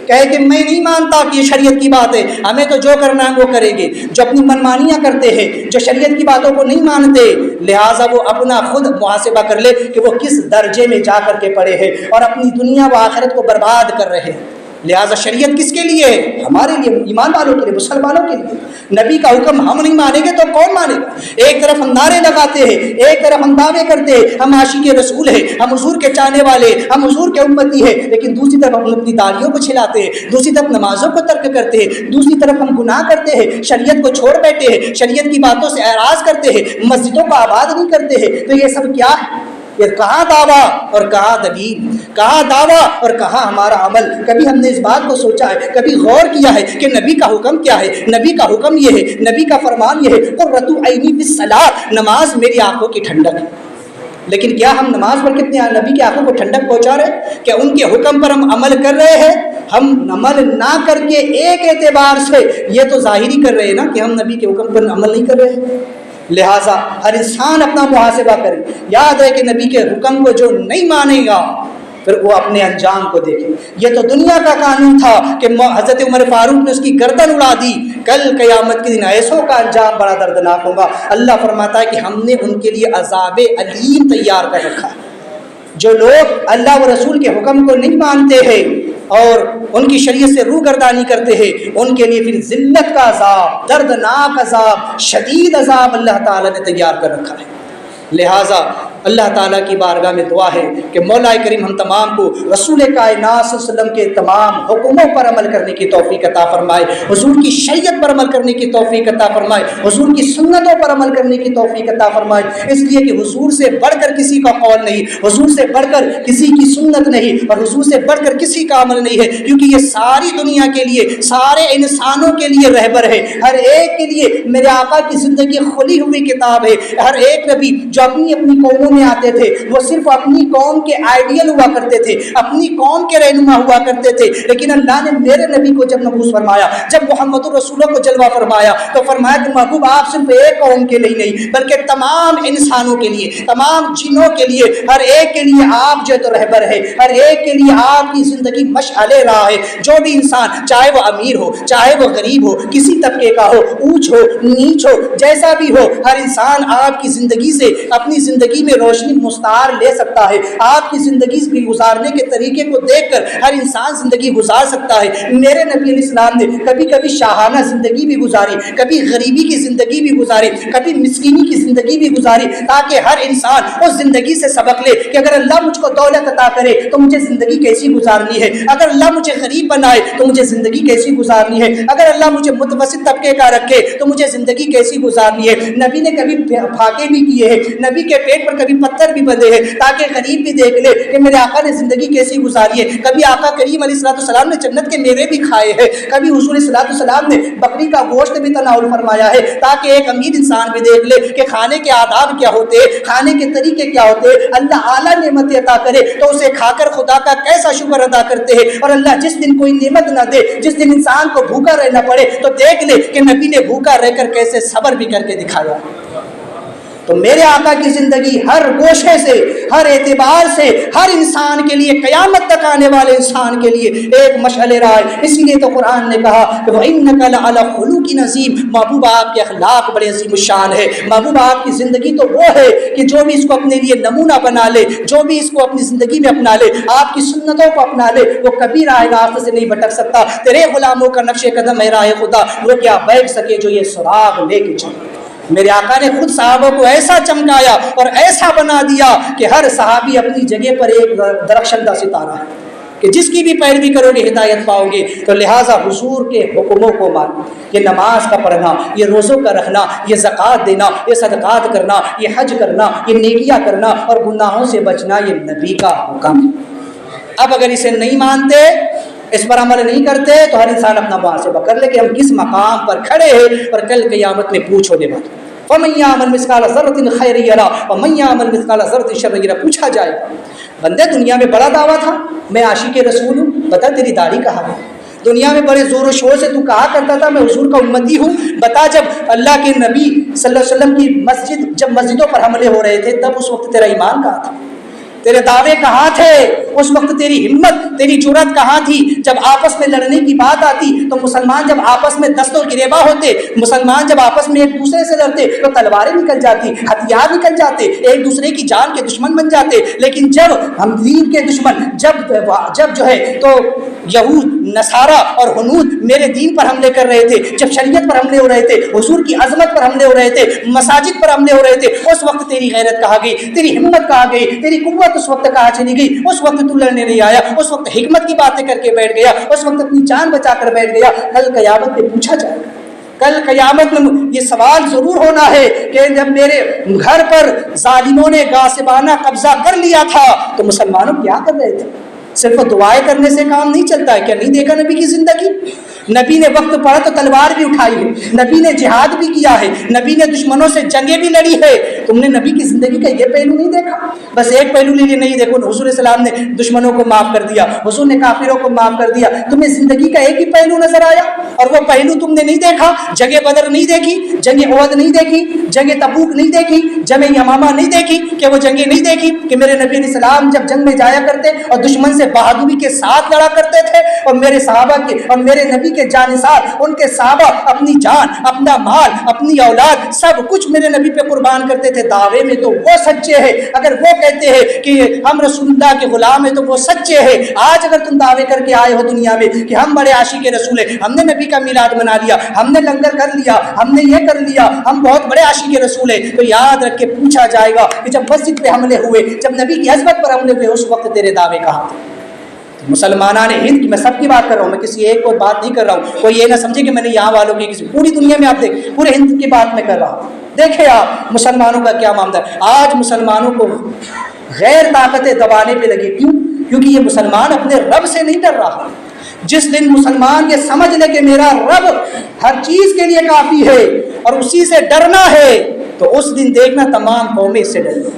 کہے کہ میں نہیں مانتا کہ یہ شریعت کی بات ہے، ہمیں تو جو کرنا ہے وہ کریں گے، جو اپنی منمانیاں کرتے ہیں، جو شریعت کی باتوں کو نہیں مانتے، لہٰذا وہ اپنا خود محاسبہ کر لے کہ وہ کس درجے میں جا کر کے پڑے ہیں اور اپنی دنیا و آخرت کو برباد کر رہے ہیں. لہٰذا شریعت کس کے لیے ہے؟ ہمارے لیے، ایمان والوں کے لیے، مسلمانوں کے لیے. نبی کا حکم ہم نہیں مانیں گے تو کون مانے گا؟ ایک طرف ہم نعرے لگاتے ہیں، ایک طرف ہم دعوے کرتے ہیں ہم عاشق رسول ہیں، ہم حضور کے چاہنے والے، ہم حضور کے امتی ہیں، لیکن دوسری طرف ہم اپنی داڑھیوں کو چھلاتے ہیں، دوسری طرف نمازوں کو ترک کرتے ہیں، دوسری طرف ہم گناہ کرتے ہیں، شریعت کو چھوڑ بیٹھے ہیں، شریعت کی باتوں سے اعراض کرتے ہیں، مسجدوں کو آباد نہیں کرتے ہیں. تو یہ سب کیا ہے؟ یہ کہاں دعویٰ اور کہاں دلیل، کہاں دعویٰ اور کہاں ہمارا عمل؟ کبھی ہم نے اس بات کو سوچا ہے، کبھی غور کیا ہے کہ نبی کا حکم کیا ہے؟ نبی کا حکم یہ ہے، نبی کا فرمان یہ ہے، قرۃ عینی فی الصلاۃ، نماز میری آنکھوں کی ٹھنڈک ہے. لیکن کیا ہم نماز پڑھ کے اپنے نبی کی آنکھوں کو ٹھنڈک پہنچا رہے ہیں؟ کیا ان کے حکم پر ہم عمل کر رہے ہیں؟ ہم عمل نہ کر کے ایک اعتبار سے یہ تو ظاہری کر رہے ہیں نا کہ ہم نبی کے حکم پر عمل نہیں کر رہے ہیں. لہٰذا ہر انسان اپنا محاسبہ کرے. یاد ہے کہ نبی کے حکم کو جو نہیں مانے گا پھر وہ اپنے انجام کو دیکھے. یہ تو دنیا کا قانون تھا کہ حضرت عمر فاروق نے اس کی گردن اڑا دی. کل قیامت کے دن ایسوں کا انجام بڑا دردناک ہوگا. اللہ فرماتا ہے کہ ہم نے ان کے لیے عذاب علیم تیار کر رکھا ہے. جو لوگ اللہ و رسول کے حکم کو نہیں مانتے ہیں اور ان کی شریعت سے روگردانی کرتے ہیں، ان کے لیے پھر ذلت کا عذاب، دردناک عذاب، شدید عذاب اللہ تعالیٰ نے تیار کر رکھا ہے. لہٰذا اللہ تعالیٰ کی بارگاہ میں دعا ہے کہ مولا کریم ہم تمام کو رسول کائنات صلی اللہ علیہ وسلم کے تمام حکموں پر عمل کرنے کی توفیق عطا فرمائے، حضور کی شریعت پر عمل کرنے کی توفیق عطا فرمائے، حضور کی سنتوں پر عمل کرنے کی توفیق عطا فرمائے، اس لیے کہ حضور سے بڑھ کر کسی کا قول نہیں، حضور سے بڑھ کر کسی کی سنت نہیں، اور حضور سے بڑھ کر کسی کا عمل نہیں ہے، کیونکہ یہ ساری دنیا کے لیے، سارے انسانوں کے لیے رہبر ہے، ہر ایک کے لیے میرے آقا کی زندگی کھلی ہوئی کتاب ہے۔ ہر ایک نبی جو اپنی اپنی قوموں میں آتے تھے وہ صرف اپنی قوم کے آئیڈیل ہوا کرتے تھے، اپنی قوم کے رہنما ہوا کرتے تھے، لیکن اللہ نے میرے نبی کو جب نبوت فرمایا، جب محمد الرسول کو جلوہ فرمایا، تو فرمایا کہ محبوب آپ صرف ایک قوم کے لیے نہیں بلکہ تمام انسانوں کے لیے، تمام جنوں کے لیے، ہر ایک کے لیے آپ جو تو رہبر ہے، ہر ایک کے لیے آپ کی زندگی مشعل راہ ہے۔ جو بھی انسان چاہے وہ امیر ہو، چاہے وہ غریب ہو، کسی طبقے کا ہو، اونچ ہو نیچ ہو، جیسا بھی ہو، ہر انسان آپ کی زندگی سے اپنی زندگی میں روشنی مستعار لے سکتا ہے۔ آپ کی زندگی گزارنے کے طریقے کو دیکھ کر ہر انسان زندگی گزار سکتا ہے۔ میرے نبی علیہ السلام نے کبھی کبھی شاہانہ زندگی بھی گزاری، کبھی غریبی کی زندگی بھی گزاری، کبھی مسکینی کی زندگی بھی گزاری، تاکہ ہر انسان اس زندگی سے سبق لے کہ اگر اللہ مجھ کو دولت عطا کرے تو مجھے زندگی کیسی گزارنی ہے، اگر اللہ مجھے غریب بنائے تو مجھے زندگی کیسی گزارنی ہے، اگر اللہ مجھے متوسط طبقے کا رکھے تو مجھے زندگی کیسی گزارنی ہے۔ نبی نے کبھی پھاقے بھی کیے ہیں، نبی کے پیٹ پر کبھی پتھر بھی بندھے ہیں تاکہ غریب بھی دیکھ لے کہ میرے آقا نے زندگی کیسی گزاری ہے۔ کبھی آقا کریم علیہ السلام نے جنت کے میوے بھی کھائے ہیں، کبھی حضور صلی اللہ علیہ وسلم نے بکری کا گوشت بھی تناول فرمایا ہے تاکہ ایک امیر انسان بھی دیکھ لے کہ کھانے کے آداب کیا ہوتے ہیں، کھانے کے طریقے کیا ہوتے ہیں۔ اللہ اعلیٰ نعمت عطا کرے تو اسے کھا کر خدا کا کیسا شکر ادا کرتے ہیں، اور اللہ جس دن کوئی نعمت نہ دے، جس دن انسان کو بھوکا رہنا پڑے، تو دیکھ لے کہ نبی نے بھوکا رہ کر کیسے صبر بھی کر کے دکھایا۔ تو میرے آقا کی زندگی ہر گوشے سے، ہر اعتبار سے، ہر انسان کے لیے، قیامت تک آنے والے انسان کے لیے ایک مشعل راہ ہے۔ اسی لیے تو قرآن نے کہا کہ وَإِنَّكَ لَعَلَىٰ خُلُقٍ عَظِيمٍ، محبوب آپ کے اخلاق بڑے عظیم الشان ہے۔ محبوب آپ کی زندگی تو وہ ہے کہ جو بھی اس کو اپنے لیے نمونہ بنا لے، جو بھی اس کو اپنی زندگی میں اپنا لے، آپ کی سنتوں کو اپنا لے، وہ کبھی راہ راست سے نہیں بھٹک سکتا۔ تیرے غلاموں کا نقش قدم ہے راہ خدا، وہ کیا بیٹھ سکے جو یہ سراغ لے کے چلے۔ میرے آقا نے خود صحابہ کو ایسا چمکایا اور ایسا بنا دیا کہ ہر صحابی اپنی جگہ پر ایک درخشندہ ستارہ ہے کہ جس کی بھی پیروی کرو گے ہدایت پاؤ گے۔ تو لہٰذا حضور کے حکموں کو مانو، یہ نماز کا پڑھنا، یہ روزوں کا رکھنا، یہ زکوٰۃ دینا، یہ صدقات کرنا، یہ حج کرنا، یہ نیکیاں کرنا اور گناہوں سے بچنا، یہ نبی کا حکم ہے۔ اب اگر اسے نہیں مانتے، اس پر عمل نہیں کرتے، تو ہر انسان اپنا محاسبہ کر لے کہ ہم کس مقام پر کھڑے ہیں، اور کل قیامت میں پوچھ ہونے والا۔ وَمَن يَعْمَلْ مِثْقَالَ ذَرَّةٍ خَيْرًا يَرَهُ وَمَن يَعْمَلْ مِثْقَالَ ذَرَّةٍ شَرًّا يَرَهُ، پوچھا جائے گا بندے دنیا میں بڑا دعویٰ تھا میں عاشق رسول ہوں، بتا تیری داڑھی کہاں ہے؟ دنیا میں بڑے زور و شور سے تو کہا کرتا تھا میں حضور کا امتی ہوں، بتا جب اللہ کے نبی صلی اللہ علیہ وسلم کی مسجد، جب مسجدوں پر حملے ہو رہے تھے، تب اس وقت تیرا ایمان کہاں تھا؟ تیرے دعوے کہاں تھے؟ اس وقت تیری ہمت، تیری جرأت کہاں تھی؟ جب آپس میں لڑنے کی بات آتی تو مسلمان جب آپس میں دست و گریباں ہوتے، مسلمان جب آپس میں ایک دوسرے سے لڑتے تو تلواریں نکل جاتی، ہتھیار نکل جاتے، ایک دوسرے کی جان کے دشمن بن جاتے۔ لیکن جب ہم دین کے دشمن، جب جو ہے تو یہود، نصارہ اور ہنود میرے دین پر حملے کر رہے تھے، جب شریعت پر حملے ہو رہے تھے، حضور کی عظمت پر حملے ہو رہے تھے، مساجد پر حملے ہو رہے تھے، اس وقت تیری غیرت کہاں گئی؟ تیری ہمت کہاں گئی؟ تیری قوت اس وقت کہاں چلی گئی؟ اس وقت تو لڑنے نہیں آیا، اس وقت حکمت کی باتیں کر کے بیٹھ گیا، اس وقت اپنی جان بچا کر بیٹھ گیا۔ کل قیامت میں پوچھا جائے گا، کل قیامت میں یہ سوال ضرور ہونا ہے کہ جب میرے گھر پر ظالموں نے غاصبانہ قبضہ کر لیا تھا تو مسلمانوں کیا کر رہے تھے؟ صرف دعائیں کرنے سے کام نہیں چلتا ہے۔ کیا نہیں دیکھا نبی کی زندگی؟ نبی نے وقت پڑا تو تلوار بھی اٹھائی ہے، نبی نے جہاد بھی کیا ہے، نبی نے دشمنوں سے جنگیں بھی لڑی ہے۔ تم نے نبی کی زندگی کا یہ پہلو نہیں دیکھا؟ بس ایک پہلو لیے نہیں دیکھو، حضور صلی اللہ علیہ وسلم نے دشمنوں کو معاف کر دیا، حضور نے کافروں کو معاف کر دیا، تمہیں زندگی کا ایک ہی پہلو نظر آیا اور وہ پہلو تم نے نہیں دیکھا۔ جنگ بدر نہیں دیکھی، جنگ احد نہیں دیکھی، جنگ تبوک نہیں دیکھی، جنگ یمامہ نہیں دیکھی، کہ وہ جنگیں نہیں دیکھی کہ میرے نبی علیہ السلام جب جنگ میں جایا کرتے اور دشمن سے سے بہادری کے ساتھ لڑا کرتے تھے، اور میرے صحابہ کے اور میرے نبی کے جانثار ان کے صحابہ اپنی جان، اپنا مال، اپنی اولاد سب کچھ میرے نبی پہ قربان کرتے تھے۔ دعوے میں تو وہ سچے ہیں، اگر وہ کہتے ہیں کہ ہم رسول اللہ کے غلام ہیں تو وہ سچے ہیں۔ آج اگر تم دعوے کر کے آئے ہو دنیا میں کہ ہم بڑے عاشق رسول ہیں، ہم نے نبی کا میلاد منا لیا، ہم نے لنگر کر لیا، ہم نے یہ کر لیا، ہم بہت بڑے عاشق رسول ہیں، تو یاد رکھ کے پوچھا جائے گا کہ جب مسجد پہ حملے ہوئے، جب نبی کی عظمت پر حملے ہوئے، اس وقت تیرے دعوے کہاں تھے؟ مسلمانان ہند کی، میں سب کی بات کر رہا ہوں، میں کسی ایک اور بات نہیں کر رہا ہوں، کوئی یہ نہ سمجھے کہ میں نے یہاں والوں کی، کسی پوری دنیا میں آپ دیکھ، پورے ہند کی بات میں کر رہا ہوں۔ دیکھیں آپ مسلمانوں کا کیا معاملہ ہے۔ آج مسلمانوں کو غیر طاقتیں دبانے پہ لگے، کیوں؟ کیونکہ یہ مسلمان اپنے رب سے نہیں ڈر رہا۔ جس دن مسلمان یہ سمجھ لے کہ میرا رب ہر چیز کے لیے کافی ہے اور اسی سے ڈرنا ہے، تو اس دن دیکھنا تمام قومیں اس سے ڈریں گی۔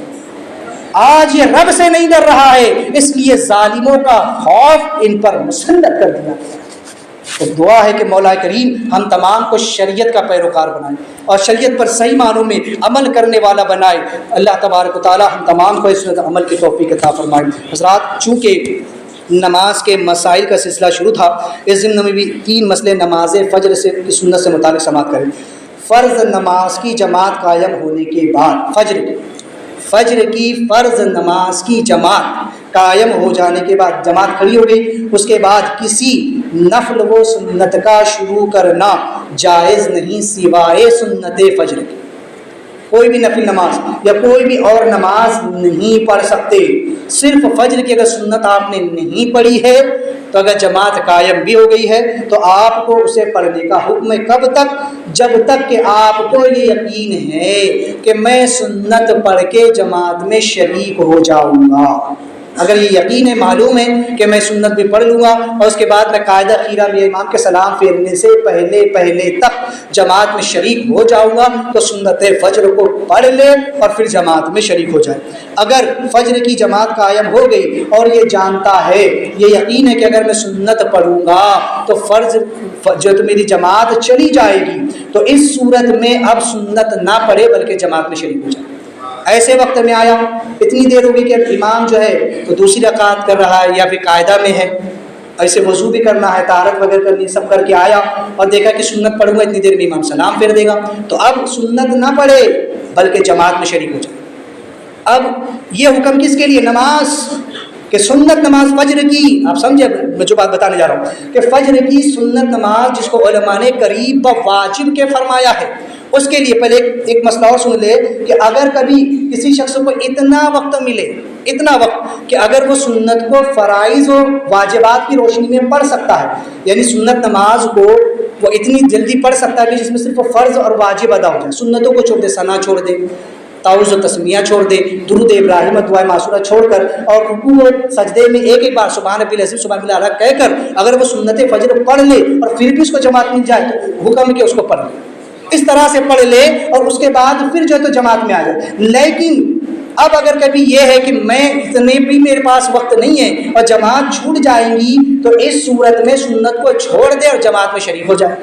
آج یہ رب سے نہیں ڈر رہا ہے، اس لیے ظالموں کا خوف ان پر مسلط کر دیا۔ تو دعا ہے کہ مولا کریم ہم تمام کو شریعت کا پیروکار بنائے اور شریعت پر صحیح معنوں میں عمل کرنے والا بنائے۔ اللہ تبارک و تعالی ہم تمام کو اس عمل کی توفیق عطا فرمائے۔ حضرات، چونکہ نماز کے مسائل کا سلسلہ شروع تھا، اس ضمن میں بھی 3 مسئلے نماز فجر سے کی سنت سے متعلق سماعت کریں۔ فرض نماز کی جماعت قائم ہونے کے بعد فجر کی فرض نماز کی جماعت قائم ہو جانے کے بعد، جماعت کھڑی ہو گئی، اس کے بعد کسی نفل و سنت کا شروع کرنا جائز نہیں سوائے سنت فجر کی۔ کوئی بھی نفل نماز یا کوئی بھی اور نماز نہیں پڑھ سکتے۔ صرف فجر کی اگر سنت آپ نے نہیں پڑھی ہے تو اگر جماعت قائم بھی ہو گئی ہے تو آپ کو اسے پڑھنے کا حکم ہے۔ کب تک؟ جب تک کہ آپ کو یہ یقین ہے کہ میں سنت پڑھ کے جماعت میں شریک ہو جاؤں گا۔ اگر یہ یقین ہے، معلوم ہے کہ میں سنت بھی پڑھ لوں گا اور اس کے بعد میں قاعدہ خیرہ بھی امام کے سلام پھیرنے سے پہلے تک جماعت میں شریک ہو جاؤں گا، تو سنت فجر کو پڑھ لے اور پھر جماعت میں شریک ہو جائے۔ اگر فجر کی جماعت قائم ہو گئی اور یہ جانتا ہے، یہ یقین ہے کہ اگر میں سنت پڑھوں گا تو فرض جو تو میری جماعت چلی جائے گی، تو اس صورت میں اب سنت نہ پڑھے بلکہ جماعت میں شریک ہو جائے۔ ایسے وقت میں آیا، اتنی دیر ہوگی کہ اب امام جو ہے تو دوسری رکعت کر رہا ہے یا پھر قاعدہ میں ہے، ایسے وضو بھی کرنا ہے، طہارت وغیرہ کرنی، سب کر کے آیا اور دیکھا کہ سنت پڑھوں گا، اتنی دیر میں امام سلام پھیر دے گا، تو اب سنت نہ پڑھے بلکہ جماعت میں شریک ہو جائے۔ اب یہ حکم کس کے لیے؟ نماز کہ سنت نماز فجر کی، آپ سمجھے میں جو بات بتانے جا رہا ہوں، کہ فجر کی سنت نماز جس کو علماء نے قریب واجب کے فرمایا ہے، اس کے لیے پہلے ایک مسئلہ اور سن لے کہ اگر کبھی کسی شخص کو اتنا وقت ملے، اتنا وقت کہ اگر وہ سنت کو فرائض و واجبات کی روشنی میں پڑھ سکتا ہے، یعنی سنت نماز کو وہ اتنی جلدی پڑھ سکتا ہے کہ جس میں صرف فرض اور واجب ادا ہو جائے، سنتوں کو چھوڑ دے، ثنا چھوڑ دے، تعوذ و تسمیہ چھوڑ دے، درود ابراہیم دعائے معصورہ چھوڑ کر، اور رکوع و سجدے میں ایک بار سبحان ربی العظیم سبحان اللہ اعلیٰ کہہ کر اگر وہ سنت فجر پڑھ لے اور پھر بھی اس کو جماعت مل جائے تو حکم ہے کہ اس کو پڑھ لے، اس طرح سے پڑھ لے اور اس کے بعد پھر جو ہے تو جماعت میں آ جائے۔ لیکن اب اگر کبھی یہ ہے کہ میں اتنے بھی میرے پاس وقت نہیں ہے اور جماعت چھوٹ جائیں گی، تو اس صورت میں سنت کو چھوڑ دے اور جماعت میں شریک ہو جائے۔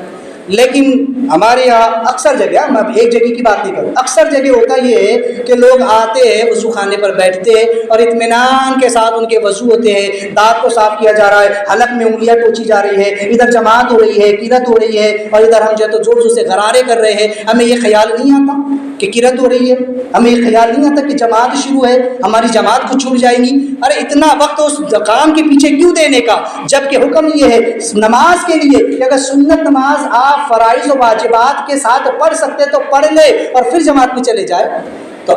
لیکن ہمارے یہاں اکثر جگہ، میں ایک جگہ کی بات نہیں کروں، اکثر جگہ ہوتا یہ ہے کہ لوگ آتے ہیں، وضو خانے پر بیٹھتے ہیں اور اطمینان کے ساتھ ان کے وضو ہوتے ہیں، دانت کو صاف کیا جا رہا ہے، حلق میں انگلیاں ٹوچی جا رہی ہے، ادھر جماعت ہو رہی ہے، قرات ہو رہی ہے، اور ادھر ہم جو ہے تو زور زور سے غرارے کر رہے ہیں۔ ہمیں یہ خیال نہیں آتا کہ قرات ہو رہی ہے، ہمیں یہ خیال نہیں آتا کہ جماعت شروع ہے، ہماری جماعت کو چھوٹ جائیں گی۔ ارے اتنا وقت اس کام کے پیچھے کیوں دینے کا، جبکہ حکم یہ ہے نماز کے لیے کہ اگر سنت نماز آپ فرائض و واجبات کے ساتھ پڑھ سکتے تو پڑھ لے اور پھر جماعت میں چلے جائے۔ تو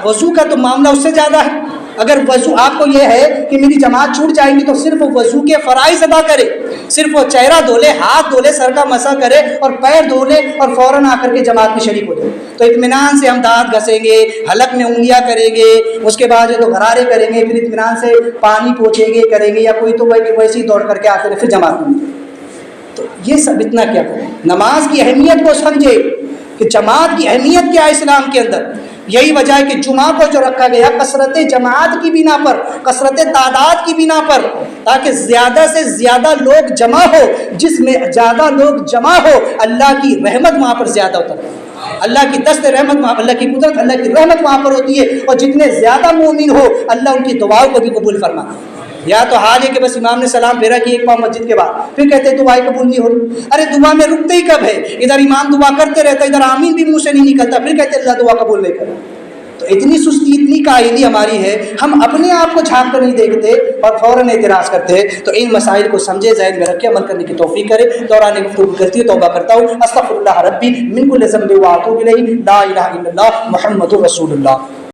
وضو کا تو معاملہ اس سے زیادہ ہے۔ اگر وضو آپ کو یہ ہے کہ میری جماعت چھوٹ جائے گی تو صرف وضو کے فرائض ادا کرے، صرف وہ چہرہ دھو لے، ہاتھ دھو لے، سر کا مسح کرے اور پیر دھو لے اور فوراً آ کر کے جماعت میں شریک ہو جائے، تو اطمینان سے ہم دانت گھسیں گے، حلق میں انگلیاں کریں گے، اس کے بعد جو غرارے کریں گے، پھر اطمینان سے پانی پوچھیں گے کریں گے، یا کوئی تو ویسے ہی دوڑ کر کے آتے رہے پھر جماعت میں۔ تو یہ سب اتنا کیا کریں، نماز کی اہمیت کو سمجھے کہ جماعت کی اہمیت کیا ہے اسلام کے اندر۔ یہی وجہ ہے کہ جمعہ کو جو رکھا گیا کثرت جماعت کی بنا پر، کثرت تعداد کی بنا پر، تاکہ زیادہ سے زیادہ لوگ جمع ہو، جس میں زیادہ لوگ جمع ہو اللہ کی رحمت وہاں پر زیادہ ہوتا ہے، اللہ کی دست رحمت وہاں، اللہ کی قدرت، اللہ کی رحمت وہاں پر ہوتی ہے، اور جتنے زیادہ مومن ہو اللہ ان کی دعاؤں کو بھی قبول فرماتا ہے۔ یا تو حال ہے کہ بس امام نے سلام پھیرا کہ ایک پاؤں مسجد کے بعد، پھر کہتے دعائیں قبول نہیں ہو رہی. ارے دعا میں رکتے ہی کب ہے؟ ادھر امام دعا کرتے رہتا، ادھر آمین بھی منہ سے نہیں نکلتا، پھر کہتے اللہ دعا قبول نہیں کرا. تو اتنی سستی، اتنی کاہلی ہماری ہے، ہم اپنے آپ کو جھانک کر نہیں دیکھتے اور فوراً اعتراض کرتے ہیں. تو ان مسائل کو سمجھے، ذہن میں رکھے، عمل کرنے کی توفیق کرے. دوران گفتگو کرتی ہے توبہ کرتا ہوں، استغفر اللہ ربی من کل ذنب واتوب الیہ، لا الہ الا اللہ محمد رسول اللہ.